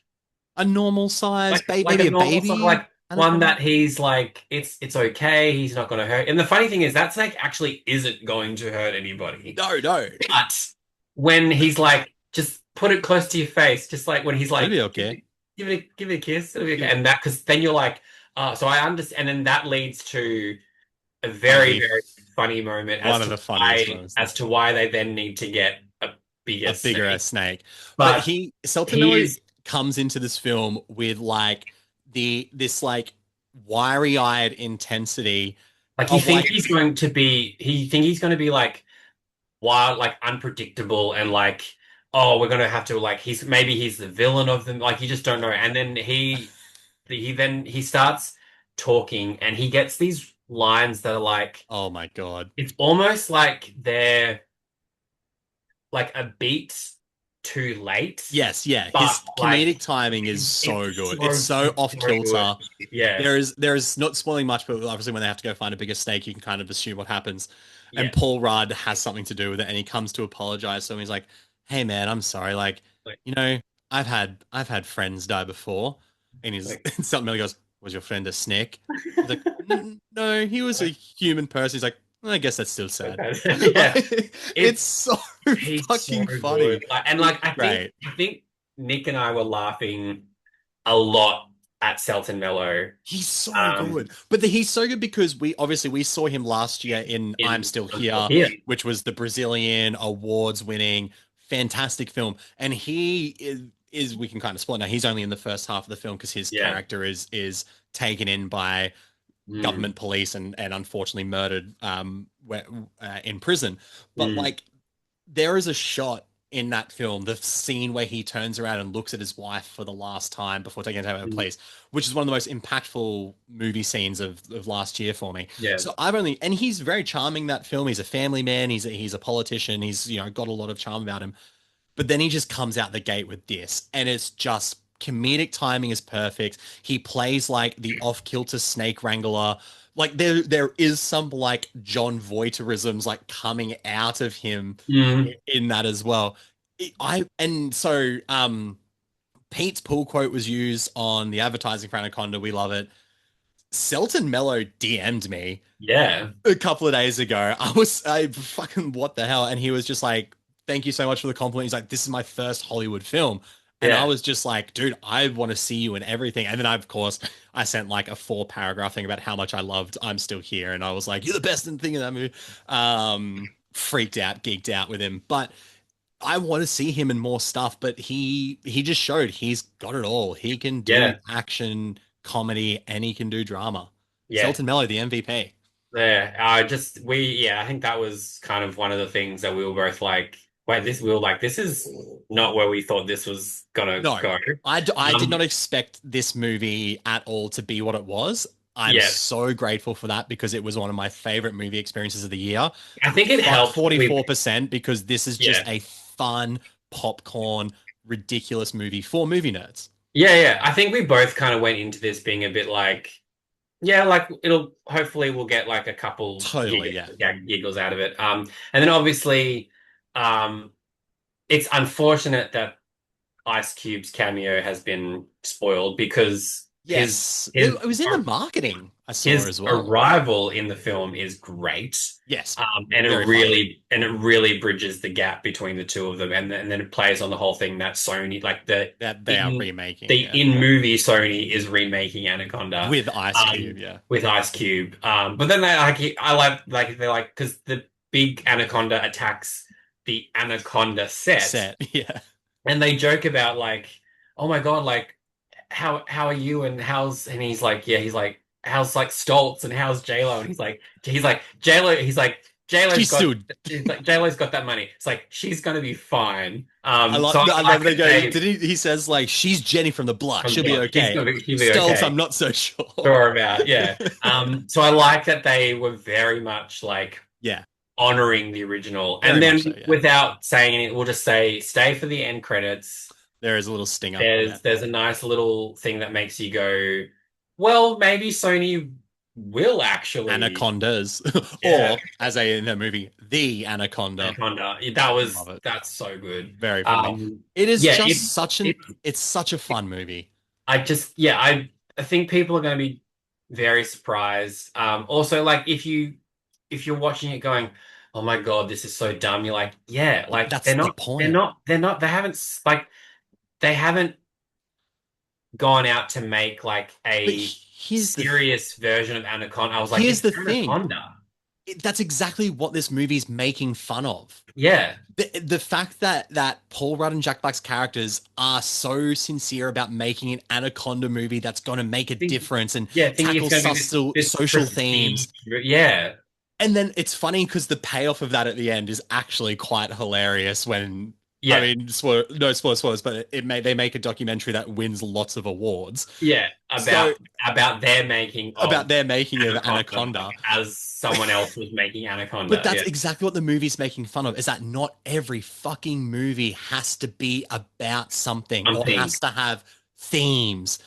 A normal size like maybe a a normal baby. sort of like one anaconda? that he's like it's okay, he's not going to hurt. And the funny thing is that snake actually isn't going to hurt anybody. No, no. But when he's like, just put it close to your face, just like when he's like, It'll be okay. give it a kiss, it'll be okay. And that because then you're like, so I understand, and then that leads to a very very funny moment One of the funniest moments. as to why they then need to get a bigger snake. But Selton Miller he's comes into this film with like this like wiry-eyed intensity. like you of, think like- he's going to be like wild, like unpredictable, and like, oh, we're gonna have to like he's the villain of them. Like you just don't know. And then he starts talking, and he gets these lines that are like, Oh my God. it's almost like they're like a beat too late. Yes, yeah. But, His comedic like, timing is so it's good. so- It's so off so kilter. good. Yeah. There is not spoiling much, but obviously when they have to go find a bigger snake, you can kind of assume what happens. Yeah. And Paul Rudd has something to do with it, and he comes to apologize. So he's like, "Hey man, I'm sorry. Like, you know, I've had friends die before." And he's Like- and something really goes, "Was your friend a snake?" He's like, No, he was a human person." He's like, I guess that's still sad. Yeah. It's so He's fucking so funny. good. And like Great. I think Nick and I were laughing a lot at Selton Mello He's so Um, good. But he's so good because we saw him last year in I'm Still Here, which was the Brazilian awards winning fantastic film. And he is we can kind of spoil now. He's only in the first half of the film because his Yeah. character is taken in by government police and unfortunately murdered in prison. But like there is a shot in that film, the scene where he turns around and looks at his wife for the last time before taking her to her place, which is one of the most impactful movie scenes of last year for me. Yeah. So and he's very charming, that film. He's a family man. He's a politician. He's, you know, got a lot of charm about him. But then he just comes out the gate with this, and it's just comedic timing is perfect. He plays like the off-kilter snake wrangler. Like there is some like John Voighterisms like coming out of him in that as well. Pete's pull quote was used on the advertising for Anaconda. We love it. Selton Mello DM'd me a couple of days ago. I fucking what the hell? And he was just like, thank you so much for the compliment. He's like, this is my first Hollywood film. And I was just like, dude, I want to see you in everything. And then of course, I sent like a 4-paragraph thing about how much I loved I'm Still Here. And I was like, you're the best thing in that movie. Freaked out, geeked out with him. But I want to see him in more stuff. But he just showed he's got it all. He can do action, comedy, and he can do drama. Selton Mello, the MVP. Yeah, I think that was kind of one of the things that we were both like, this is not where we thought this was gonna go. I did not expect this movie at all to be what it was. I'm so grateful for that because it was one of my favorite movie experiences of the year. I think it helped 44% because this is just a fun popcorn, ridiculous movie for movie nerds. Yeah. I think we both kind of went into this being a bit like, like hopefully we'll get like a couple giggles out of it. And then obviously, it's unfortunate that Ice Cube's cameo has been spoiled because it was in the marketing I saw as well. His arrival in the film is great. Yes, and it really bridges the gap between the two of them, and then it plays on the whole thing that Sony that they are remaking. In-movie Sony is remaking Anaconda with Ice Cube, with Ice Cube. But then they're like because the big Anaconda attacks the Anaconda set, and they joke about like, oh my god, like how are you and he's like how's like Stoltz and how's J-Lo, and he's like J-Lo, J-Lo's got that money. It's like she's gonna be fine. I love they go. He says like she's Jenny from the Block. She'll be okay. Stoltz, okay. I'm not so sure about. So I like that they were very much like honoring the original, and then without saying anything, we'll just say stay for the end credits. There is a little stinger. There's a nice little thing that makes you go, well, maybe Sony will actually Anacondas, or as in the movie, the Anaconda. That's so good. Very funny. It is it's such a fun movie. I think people are going to be very surprised. Also, like if you're watching it going, oh my god, this is so dumb, you're like, that's the point. They haven't gone out to make like a serious version of Anaconda. I was like, here's the Anaconda. Thing. That's exactly what this movie's making fun of. Yeah. The fact that Paul Rudd and Jack Black's characters are so sincere about making an Anaconda movie that's going to make a difference and tackle social themes. Yeah. And then it's funny because the payoff of that at the end is actually quite hilarious when, I mean, no spoilers, but they make a documentary that wins lots of awards. Yeah, about their making of Anaconda as someone else was making Anaconda. But that's exactly what the movie's making fun of, is that not every fucking movie has to be about something or has to have themes.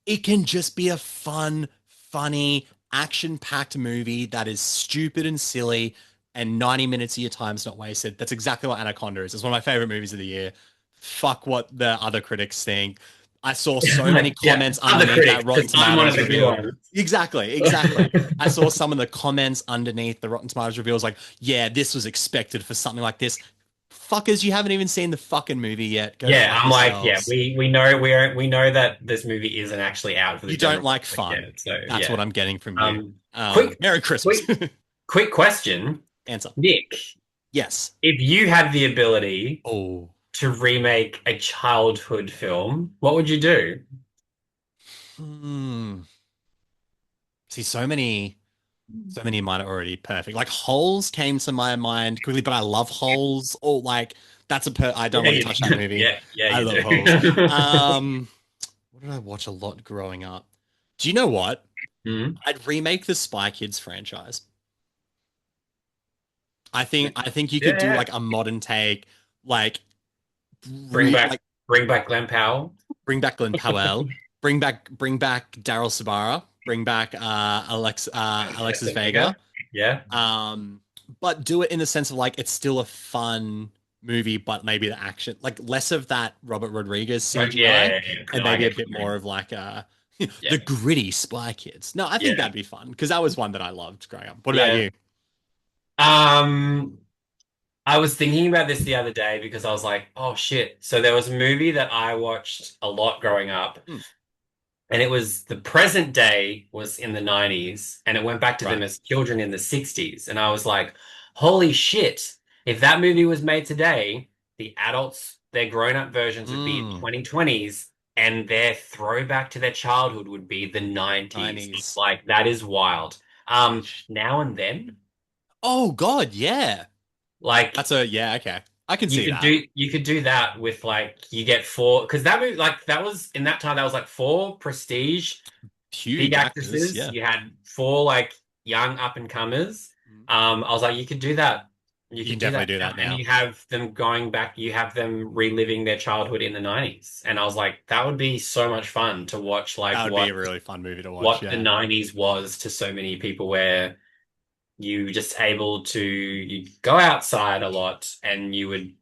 It can just be a fun, funny, action-packed movie that is stupid and silly, and 90 minutes of your time's not wasted. That's exactly what Anaconda is. It's one of my favorite movies of the year. Fuck what the other critics think. I saw so many comments underneath that Rotten Tomatoes review. Exactly. I saw some of the comments underneath the Rotten Tomatoes reviews like, yeah, this was expected for something like this. Fuckers, you haven't even seen the fucking movie yet. I'm like, we know that this movie isn't actually out for the. You don't like fun. Yet, so, that's what I'm getting from you. Merry Christmas. Quick question. Answer. Nick. Yes. If you had the ability to remake a childhood film, what would you do? Hmm. See, so many of mine are already perfect. Like Holes came to my mind quickly, but I love Holes. Or like I don't Yeah, want to you touch that movie. yeah, I you love Holes. do. What did I watch a lot growing up? Do you know what? Hmm? I'd remake the Spy Kids franchise. I think you Yeah, could do yeah. like a modern take, like Bring back like bring back Glen Powell. bring back Glenn Powell, bring back Daryl Sabara, bring back Alexis Vega. Yeah. Um, but do it in the sense of like it's still a fun movie, but maybe the action, like less of that Robert Rodriguez Right, CGI, yeah, and I maybe a get bit you. more of like Yeah. the gritty Spy Kids. No, I think Yeah. that'd be fun because that was one that I loved growing up. What about Yeah. you? Um, I was thinking about this the other day because I was like, oh shit. So there was a movie that I watched a lot growing up, Hmm, and it was the present day was in the 90s, and it went back to them right, as children in the 60s. And I was like, holy shit. If that movie was made today, the adults, their grown-up versions would be in mm, 2020s, and their throwback to their childhood would be the 90s. 90s. Like, that is wild. Holy sh- Now and then, Oh God, yeah. like Yeah, okay. I can see that. you could do that with like you get four because that movie like that was in that time that was like four prestige big Huge actors, actresses. yeah. You had four like young up and comers. Mm. I was like, you could do that. You You can could do definitely that do now, that and now. you have them going back. You have them reliving their childhood in the 90s, and I was like, that would be so much fun to watch. That Like would be a really fun movie to watch, what the yeah. 90s was to so many people, where you just able to you go outside a lot, and you would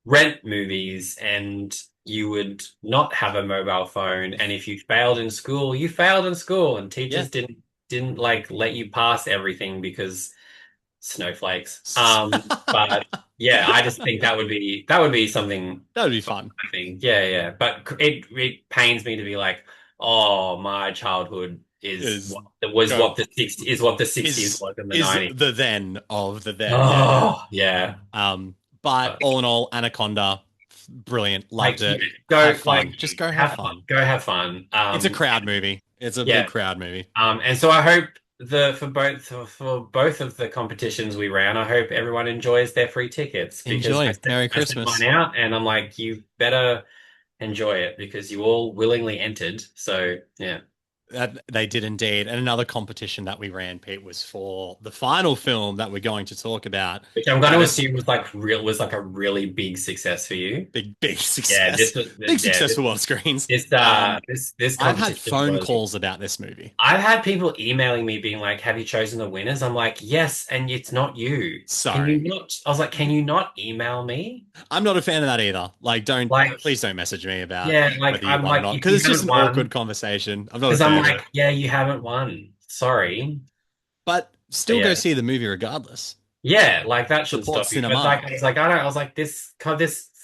rent movies and you would not have a mobile phone, and if you failed in school you failed in school and Yeah. teachers didn't like let you pass everything because snowflakes. But yeah, I just think that would be something That would be fun, fun. I think. Yeah, yeah, but it pains me to be like, oh, my childhood Is go what the 60 is what the 60s is was in the is 90s. the then of the then. Yeah, yeah. Oh yeah. But But all in all, Anaconda, brilliant, loved like, it. go Have fun. like Just go have have fun, fun. go have fun. It's a crowd movie. It's a big Yeah. crowd movie. And so I hope for both of the competitions we ran, I hope everyone enjoys their free tickets because Enjoy. Merry I sent mine Christmas. out and I'm like, you better enjoy it because you all willingly entered. So yeah. That they did indeed. And another competition that we ran, Pete, was for the final film that we're going to talk about. Which I'm going to This assume was like a really big success for you. big Yeah, success. Big yeah, success for world screens. this I've had competition phone was. calls about this movie. I've had people emailing me being like, "Have you chosen the winners?" I'm like, "Yes, and it's not you. Can you Sorry. not?" I was like, "Can you not email me?" I'm not a fan of that either. Like, Like, please don't message me about yeah, like whether you I'm won or like, not, if because you it's just haven't an awkward won, conversation. I'm not a because I'm fan of like, it. yeah, you haven't won. Sorry. But But still go yeah, see the movie regardless. yeah, like that shouldn't Support stop you. But like, cinema. I was like, I don't. I was like, this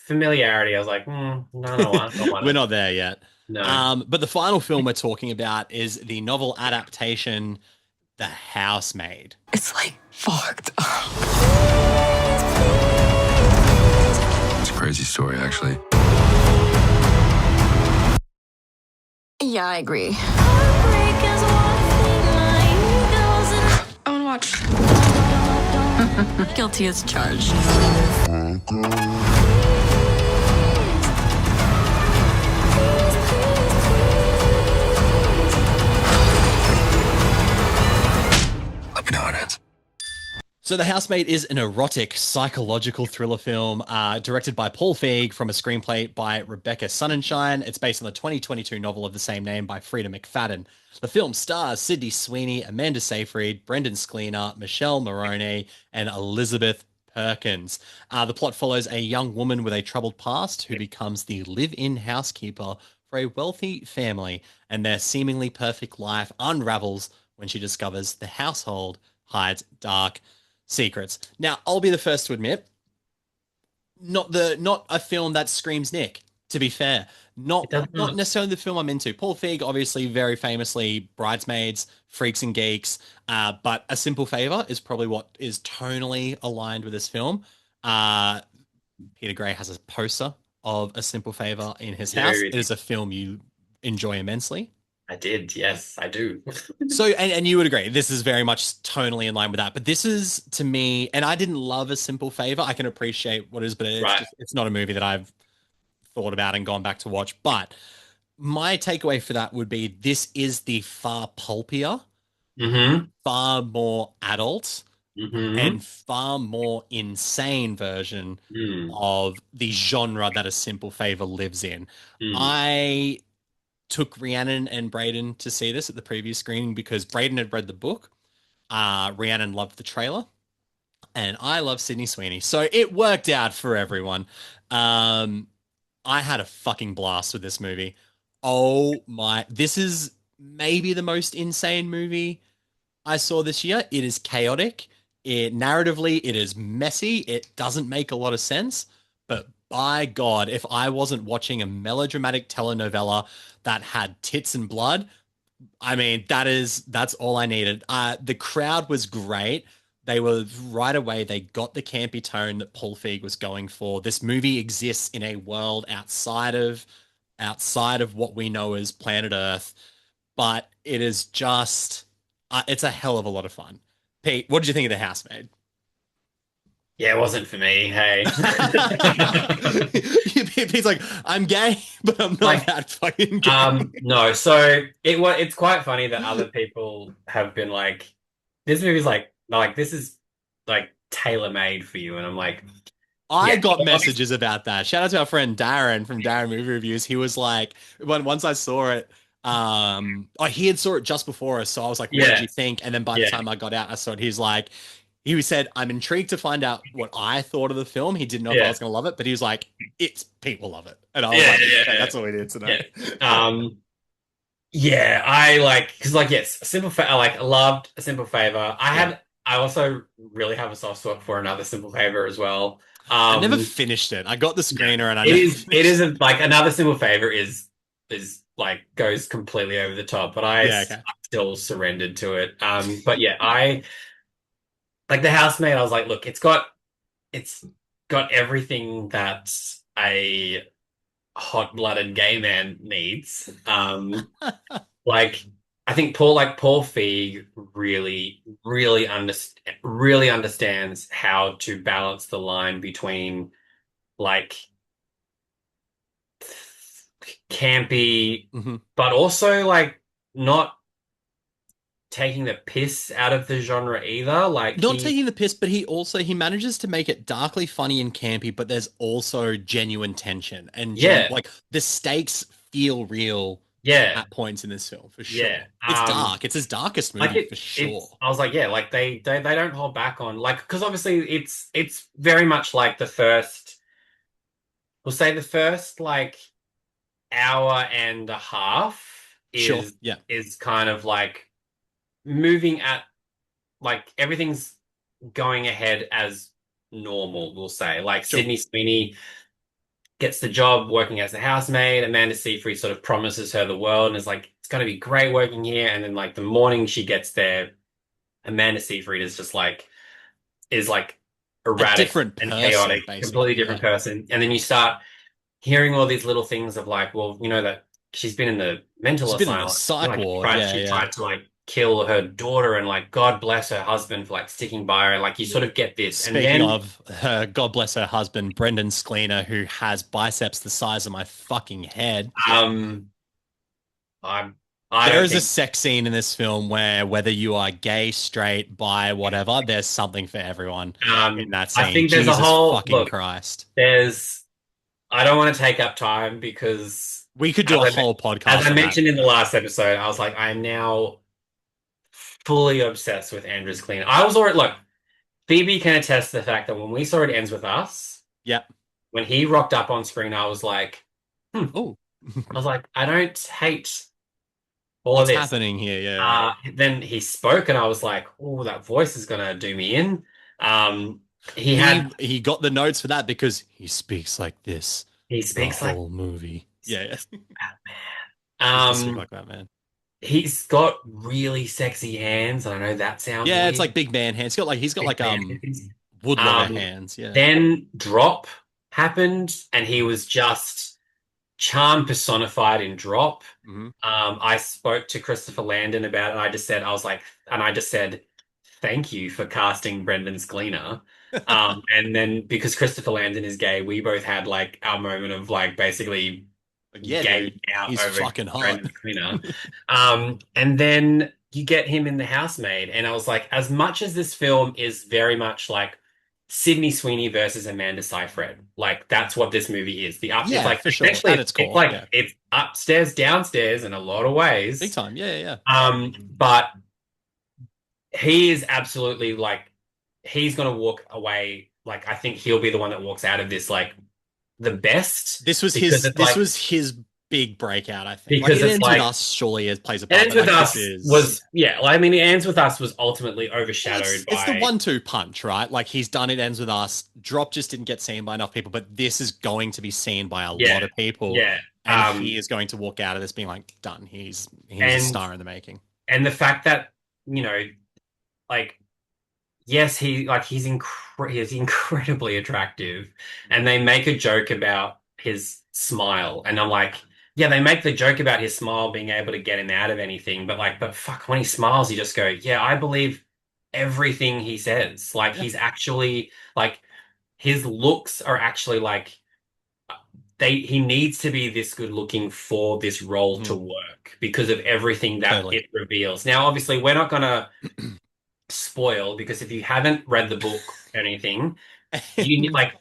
familiarity. I was like, no, I don't want We're it. not there yet. No. But the final film we're talking about is the novel adaptation, The Housemaid. It's like fucked. It's a crazy story, actually. Yeah, I agree. I want to watch. Guilty as charged. Let me know how it ends. So The Housemaid is an erotic psychological thriller film directed by Paul Feig from a screenplay by Rebecca Sonnenschein. It's based on the 2022 novel of the same name by Frida McFadden. The film stars Sydney Sweeney, Amanda Seyfried, Brendan Sklenar, Michelle Maroney, and Elizabeth Perkins. The plot follows a young woman with a troubled past who becomes the live-in housekeeper for a wealthy family, and their seemingly perfect life unravels when she discovers the household hides dark secrets. Now, I'll be the first to admit, not a film that screams Nick, to be fair. Not It doesn't. not necessarily the film I'm into. Paul Feig, obviously, very famously, Bridesmaids, Freaks and Geeks, but A Simple Favor is probably what is tonally aligned with this film. Peter Gray has a poster of A Simple Favor in his house. It Dude, is a film you enjoy immensely. I did. Yes, I do. So, and you would agree, this is very much tonally in line with that. But this is, to me, and I didn't love A Simple Favor. I can appreciate what it is, but Right. it's not a movie that I've thought about and gone back to watch. But my takeaway for that would be this is the far pulpier, Mm-hmm. far more adult, Mm-hmm. and far more insane version Mm. of the genre that A Simple Favor lives in. Mm. I took Rhiannon and Braden to see this at the previous screening because Braden had read the book. Rhiannon loved the trailer, and I love Sydney Sweeney. So it worked out for everyone. I had a fucking blast with this movie. Oh my, this is maybe the most insane movie I saw this year. It is chaotic. Narratively, it is messy. It doesn't make a lot of sense. But by God, if I wasn't watching a melodramatic telenovela that had tits and blood, I mean, that's all I needed. The crowd was great. They were right away. They got the campy tone that Paul Feig was going for. This movie exists in a world outside of what we know as planet Earth, but it is just it's a hell of a lot of fun. Pete, what did you think of The Housemaid? Yeah, it wasn't for me. Hey. Pete's like, I'm gay, but I'm not Like, that fucking gay. No. So it's quite funny that other people have been like, this movie's like this is like tailor-made for you, and I'm like, I yeah, got messages about that. Shout out to our friend Darren from Darren Movie Reviews. He was like, once I saw it, he had saw it just before us, so I was like, what did you think? And then by the yeah, time I got out, I saw it. He's like, he said, I'm intrigued to find out what I thought of the film. He didn't know if I yeah, was going to love it, but he was like, it's Pete will love it. And I was yeah, like, yeah, okay, yeah. that's all we need to know. Yeah. Yeah, I like because like yes, a simple fa I like loved A Simple Favor. I also really have a soft spot for Another Simple Favor as well. I never Um, finished it. I got the yeah, screener and I it never is it finished it. isn't like Another Simple Favor is like goes completely over the top, but Yeah, okay. I still surrendered to it. But yeah, I like The Housemaid. I was like, look, it's got everything that a hot-blooded gay man needs. Like I think Paul Feig really understands how to balance the line between like campy, Mhm. but also like not taking the piss out of the genre either. Like Not taking the piss, but he manages to make it darkly funny and campy, but there's also genuine tension and yeah, like the stakes feel real yeah, at points in this film for sure. yeah. It's dark. It's his darkest Like movie for sure. I was like, yeah, like they don't hold back on like because obviously it's very much like the first, we'll say the first like hour and a half Sure. Yeah. is kind of like moving at like everything's going ahead as normal, we'll say. Like Sure. Sydney Sweeney gets the job working as a housemaid. Amanda Seyfried sort of promises her the world and is like, it's going to be great working here. And then like the morning she gets there, Amanda Seyfried is like A erratic different and person, chaotic, basically. completely different Yeah. person. And then you start hearing all these little things of like, well, you know that she's been in the mental She's been in the asylum. psych Like ward. Yeah, she yeah. tried to like kill her daughter, and like God bless her husband for like sticking by her. Like you sort of get this, Speaking and then of her, God bless her husband, Brendan Sklenar, who has biceps the size of my fucking head. um, I There don't is a think sex scene in this film where whether you are gay, straight, bi, whatever, there's something for everyone in that scene. I think there's Jesus a whole fucking look. Christ. There's I don't want to take up time because We could do a as I, whole podcast as I on that. mentioned in the last episode, I was like, I am now fully obsessed with Andrew's Clean. I was already look, Phoebe can attest to the fact that when we saw It Ends With Us, Yep. when he rocked up on screen, I was like, Oh, I don't hate all what's of this. happening here? Yeah. Then he spoke, and I was like, oh, that voice is gonna do me in. He got the notes for that because he speaks like this He the speaks like whole movie. Yeah. He Batman. does speak like that, man. He's got really sexy hands, and I know that sounds Yeah, weird. it's like big man hands. He's got like Big man hands. wood lover hands. Yeah. Then Drop happened, and he was just charm personified in Drop. Mhm. I spoke to Christopher Landon about it, and I just said, thank you for casting Brendan Gleener. And then because Christopher Landon is gay, we both had like our moment of like basically Yeah, gay dude, out he's over fucking hot. Brendan Gleener. And then you get him in The Housemaid, and I was like, as much as this film is very much like Sydney Sweeney versus Amanda Seyfried, like that's what this movie is. It's Yeah, like for sure. essentially At its it's core, like yeah. it's upstairs, downstairs in a lot of ways. Big time. Yeah, yeah, But he is absolutely like he's gonna walk away. Like I think he'll be the one that walks out of this like the best. This was because his. it's This like was his big breakout. I think. Like, because It it's Ends like with Us surely plays a part. Ends but, with like, Us this is was yeah. Well, I mean, It Ends with Us was ultimately overshadowed it's the by 1-2 punch, right? Like he's done It Ends with Us. Drop just didn't get seen by enough people, but this is going to be seen by a lot of people. yeah. And he is going to walk out of this being like, done. He's a star in the making. And the fact that like yes, he's incredibly attractive, and they make a joke about his smile, and I'm like, yeah, they make the joke about his smile being able to get him out of anything, but fuck, when he smiles, you just go, yeah, I believe everything he says. Like he's actually like his looks are actually like he needs to be this good looking for this role to work because of everything that it reveals. Now, obviously, we're not gonna spoil because if you haven't read the book or anything, you need like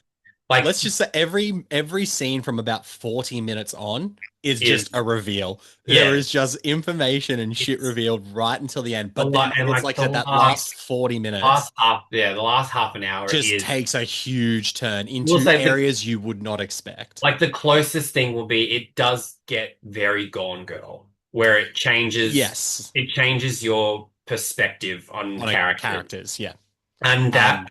let's just say every scene from about 40 minutes on is just a reveal. Yeah. There is just information and shit revealed right until the end. But then and it's like that last 40 minutes the last half an hour just is takes a huge turn into We'll say areas you would not expect. like the closest thing will be it does get very Gone Girl, where it changes. Yes. It changes your perspective on characters. Yeah. And that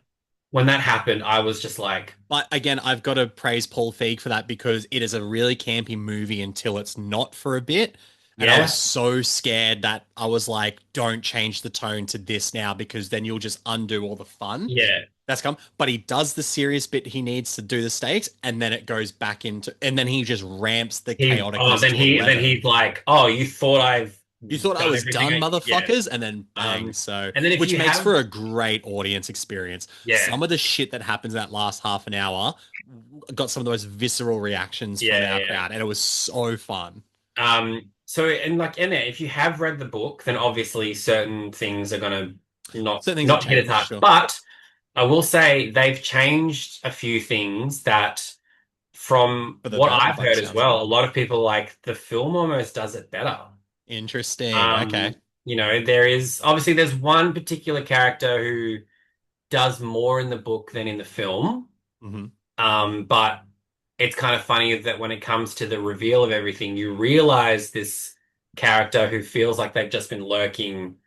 when that happened, I was just like, but again, I've got to praise Paul Feig for that because it is a really campy movie until it's not for a bit. And I was so scared that I was like, don't change the tone to this now because then you'll just undo all the fun. Yeah. That's come. But he does the serious bit he needs to do the stakes, and then it goes back into, and then he just ramps the chaotic. Then he's like, oh, you thought I was done, motherfuckers, and then bang. And then which makes for a great audience experience. Yeah. Some of the shit that happens that last half an hour got some of those visceral reactions from our crowd, and it was so fun. So if you have read the book, then obviously certain things are gonna not hit as hard. Sure. But I will say they've changed a few things that, from what I've heard as well, a lot of people like the film almost does it better. Interesting. Okay. There's one particular character who does more in the book than in the film. Mm-hmm. But it's kind of funny that when it comes to the reveal of everything, you realize this character who feels like they've just been lurking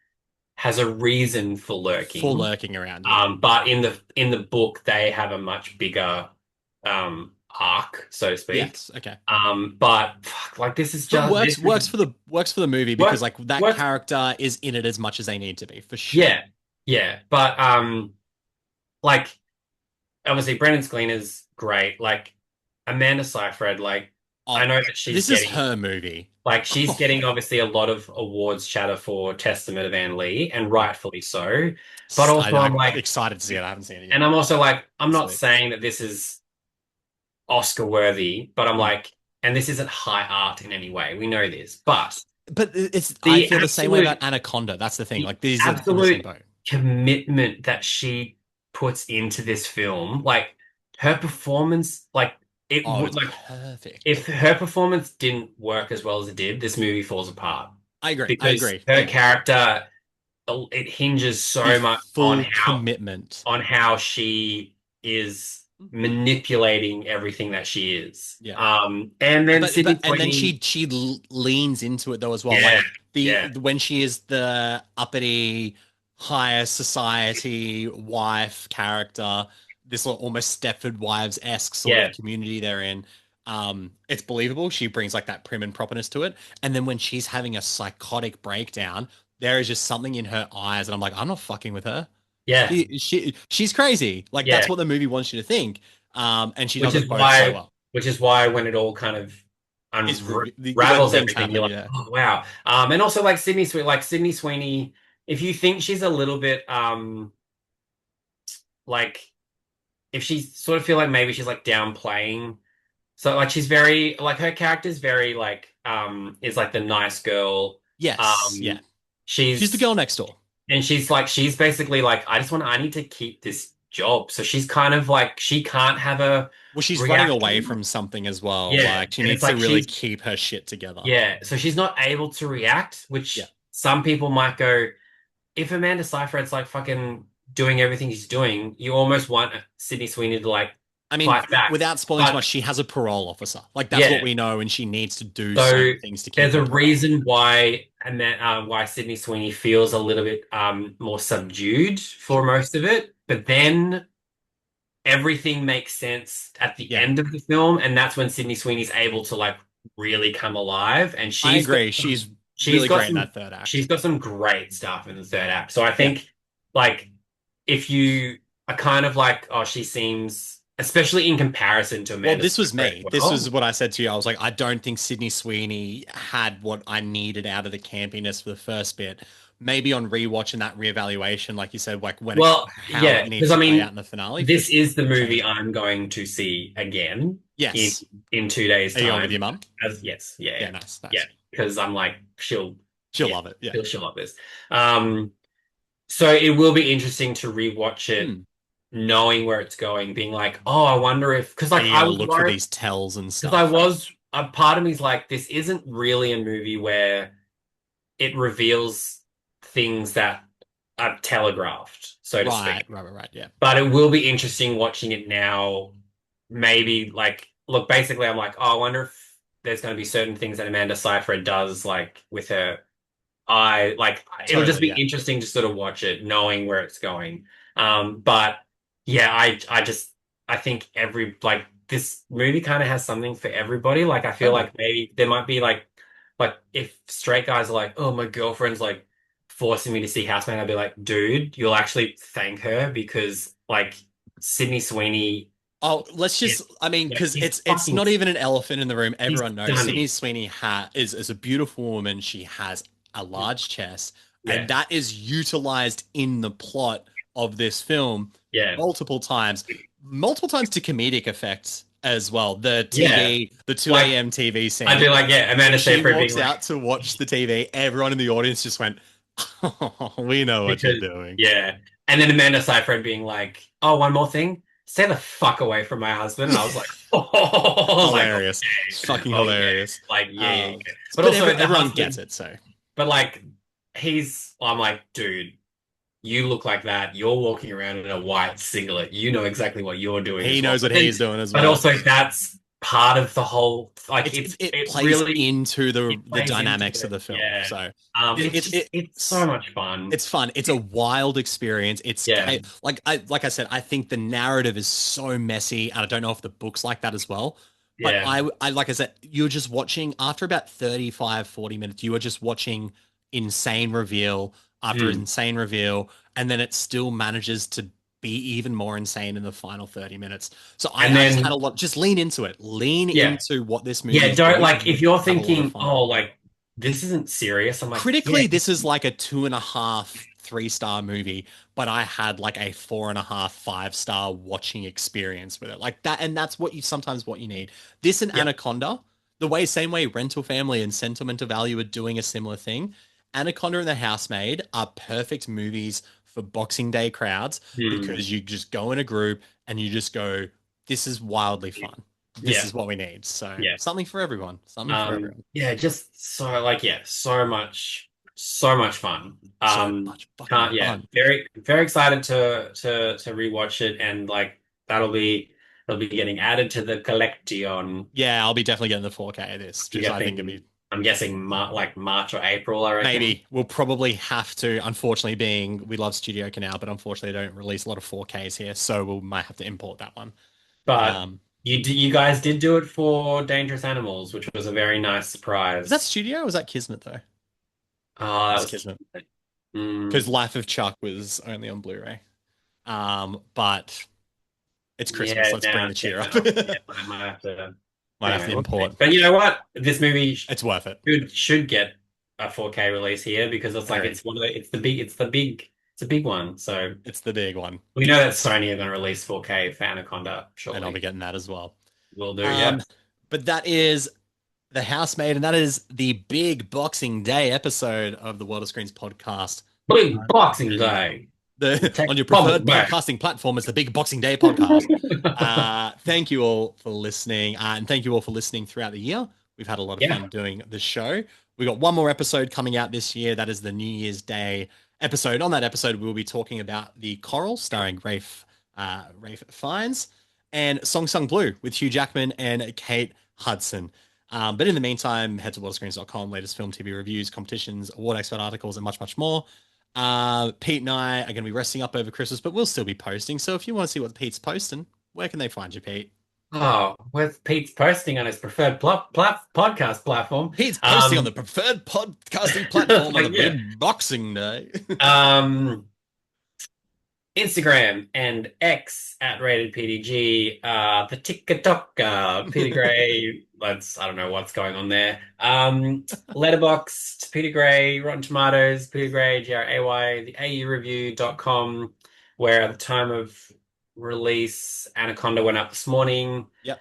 has a reason for lurking. Around. But in the book, they have a much bigger arc, so to speak. Yes. Okay. But fuck, like this is just works for the movie because like that character is in it as much as they need to be for sure. Yeah. Yeah. But like obviously Brendan Gleener's great. Like Amanda Seyfried, like I know that this is her movie. Like she's getting obviously a lot of awards chatter for Testament of Anne Lee, and rightfully so. But also I'm like excited to see it. I haven't seen it yet. And I'm also like, I'm not saying that this is Oscar worthy, but I'm like, and this isn't high art in any way. We know this, but I feel the same way about Anaconda. That's the thing. Like these absolute commitment that she puts into this film, like her performance, like it would like perfect. If her performance didn't work as well as it did, this movie falls apart. I agree. Because her character, it hinges so much on commitment on how she is manipulating everything that she is. Yeah. And then she leans into it though as well. Yeah. Like when she is the uppity higher society wife character, this little almost Stepford Wives-esque sort of community they're in. It's believable. She brings like that prim and properness to it. And then when she's having a psychotic breakdown, there is just something in her eyes, and I'm like, I'm not fucking with her. Yeah, she's crazy. Like that's what the movie wants you to think. And she Which does is it both so why, well. which is why when it all kind of When unravels things everything, happen, you're like, yeah. oh wow. And also like Sydney Sweeney, if you think she's a little bit like if she sort of feel like maybe she's like downplaying. So like she's very like her character's very like is like the nice girl. Yes, yeah. Um She's the she's girl next door. and she's basically like I need to keep this job. So she's kind of like she can't have a Well, she's running away reaction. from something as well. Yeah. Like she And it's needs to like really she's keep her shit together. yeah, so she's not able to react, Yeah. which some people might go, if Amanda Seyfried's like fucking doing everything she's doing, you almost want Sydney Sweeney to like I mean, fight back. without spoiling too But much, she has a parole officer. Like that's what yeah, we know, and she needs to do so certain things to keep there's her a parole. reason why and then why Sydney Sweeney feels a little bit more subdued for Sure. most of it, but then everything makes sense at the Yeah, end of the film, and that's when Sydney Sweeney's able to like really come alive, and I agree. She's really great in that third she's act. got some great stuff in the third act. So I Yeah. think like if you are kind of like, oh, she seems, especially in comparison to Well, Amanda this was Seyfried me. as This was well. what I said to you. I was like, I don't think Sydney Sweeney had what I needed out of the campiness for the first bit. Maybe on rewatch and that reevaluation, like you said, like Well, how it yeah, needs because to I play out mean, in the finale for this sure. is the movie Change it. I'm going to see again in Yes. 2 days' Are you going with time. your mum? As yes, yeah, Yeah, yeah, nice, yeah, nice. because I'm like She'll love it. Yeah. she'll love this. Um, so it will be interesting to rewatch it, Hmm. knowing where it's going, being like, oh, I wonder if because like And you I got to was look for worried these tells and because I stuff. was a part of me's like, this isn't really a movie where it reveals things that are telegraphed, so to Right, speak. right, right, right. Yeah. But it will be interesting watching it now. Maybe like, look, basically, I'm like, oh, I wonder if there's going to be certain things that Amanda Seyfried does, like with her eye. Like, it'll just Totally. be Yeah. interesting to sort of watch it, knowing where it's going. But yeah, I think like this movie kind of has something for everybody. Like, I feel Totally. like maybe there might be like if straight guys are like, oh, my girlfriend's like forcing me to see Housemaid, I'd be like, dude, you'll actually thank her because like Sydney Sweeney, Oh, let's yeah, just, I mean, yeah, because it's not even an elephant in the room. he's Everyone knows stunning. Sydney Sweeney is a beautiful woman. She has a large chest, and Yeah, that is utilized in the plot of this film yeah, multiple times to comedic effects as well. yeah. The 2 Like a.m. TV I scene. do like, yeah, When Amanda she Seyfried being walks like, out to watch the TV, everyone in the audience just went, oh, we know what you're because doing. yeah, and then Amanda Seyfried being like, oh, one more thing, stay the fuck away from my husband, and I was like, oh, I was like, Hilarious. It's okay, fucking oh yeah, hilarious. like yeah, yeah, yeah. But But also the everyone gets husband, it, so. but like I'm like, dude, you look like that. You're walking around in a white singlet. You know exactly what you're doing He as well. knows what he's doing as But well. also that's part of the whole like It it plays really into the plays into dynamics of it. the film. Yeah. So It's so much fun. it's fun. It's a wild experience. Yeah. Like I said, I think the narrative is so messy, and I don't know if the book's like that as well. But Yeah. I like I said, you're just watching after about 35, 40 minutes, you are just watching insane reveal after Mm. insane reveal, and then it still manages to be even more insane in the final 30 minutes. So And I just had then a lot, just lean into it. Lean yeah. into what this movie Yeah, is don't doing, like and if you're have a lot of thinking, fun. oh, like this isn't serious. I'm like, yeah, Critically, this is like a 2.5, 3-star movie, but I had like a 4.5, 5-star watching experience with it. Like that, and that's what you sometimes what you need. This and yeah. Anaconda, same way Rental Family and Sentimental Value are doing a similar thing. Anaconda and The Housemaid are perfect movies for Boxing Day crowds Mm. because you just go in a group and you just go, this is wildly fun. This Yeah. is what we need. So Yeah. something for everyone. Something for everyone. Yeah, just so like yeah, so much fun. So much fucking Yeah, fun. very very excited to rewatch it and like that'll be getting added to the collection. Yeah, I'll be definitely getting the 4K of this. I'm Just I think it'd guessing be I'm guessing like March or April, I reckon. maybe we'll probably have to. Unfortunately, being we love Studio Canal, but unfortunately they don't release a lot of 4Ks here, so we might have to import that one. But you guys did do it for Dangerous Animals, which was a very nice surprise. Is that Studio or was that Kismet though? Oh, that That's was Kismet. Mm. Because Life of Chuck was only on Blu-ray. But It's Christmas. Let's bring the cheer up. I might have to. Might have to import. But you know what? This movie It's worth it. should get a 4K release here because it's like Agreed. it's a big one. So It's the big one. we know that Sony are going to release 4K for Anaconda shortly. And I'll be getting that as well. Will do, yeah. But that is The Housemaid, and that is the big Boxing Day episode of the World of Screens podcast. Big Boxing Day. On your preferred podcasting platform, it's the Big Boxing Day podcast. Thank you all for listening, and thank you all for listening throughout the year. We've had a lot of fun doing the show. We got one more episode coming out this year. That is the New Year's Day episode. On that episode, we'll be talking about The Coral, starring Rafe Fiennes, and Song Sung Blue with Hugh Jackman and Kate Hudson. But in the meantime, head to worldscreens.com, latest film, TV reviews, competitions, award expert articles, and much, much more. Pete and I are going to be resting up over Christmas, but we'll still be posting. So if you want to see what Pete's posting, where can they find you, Pete? Oh, where's Pete's posting on his preferred podcast platform? Pete's posting on the preferred podcasting platform on the Big Boxing Day. Instagram and X at Rated PDG, the TikTok, Peter Gray. I don't know what's going on there. Letterboxd, Peter Gray, Rotten Tomatoes, Peter Gray, GRAY, the AUreview.com, where at the time of release, Anaconda went up this morning. Yep.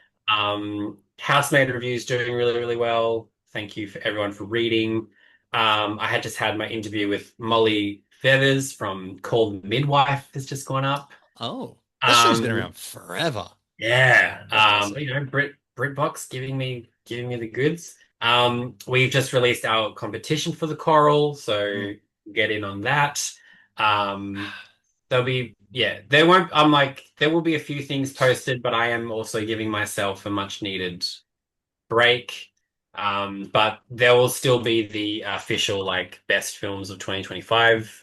Housemaid Review's doing really, really well. Thank you for everyone for reading. I had just had my interview with Molly Feathers from Called Midwife has just gone up. Oh, that show's been around forever. Yeah. You know, BritBox giving me the goods. We've just released our competition for the Coral, so get in on that. There will be a few things posted, but I am also giving myself a much needed break. But there will still be the official best films of 2025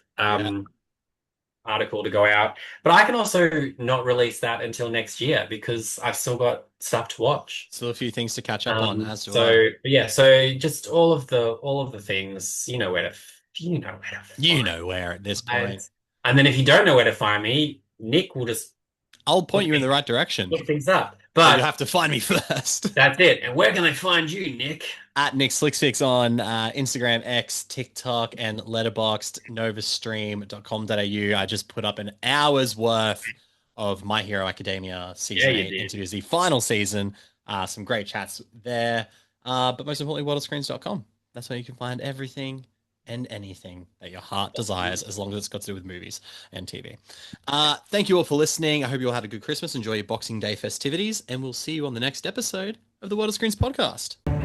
article to go out. But I can also not release that until next year because I've still got stuff to watch. Still a few things to catch up on as well. So just all of the things, you know where to at this point. And then if you don't know where to find me, Nick will just I'll point you in the right direction. Look things up. But you have to find me first. That's it. And where can they find you, Nick? At Nick Slicksfix on Instagram, X, TikTok, and Letterboxd, novastream.com.au. I just put up an hour's worth of My Hero Academia season 8 interviews, the final season. Some great chats there. But most importantly, worldscreens.com. That's where you can find everything and anything that your heart desires, as long as it's got to do with movies and TV. Thank you all for listening. I hope you all had a good Christmas. Enjoy your Boxing Day festivities, and we'll see you on the next episode of the World of Screens podcast.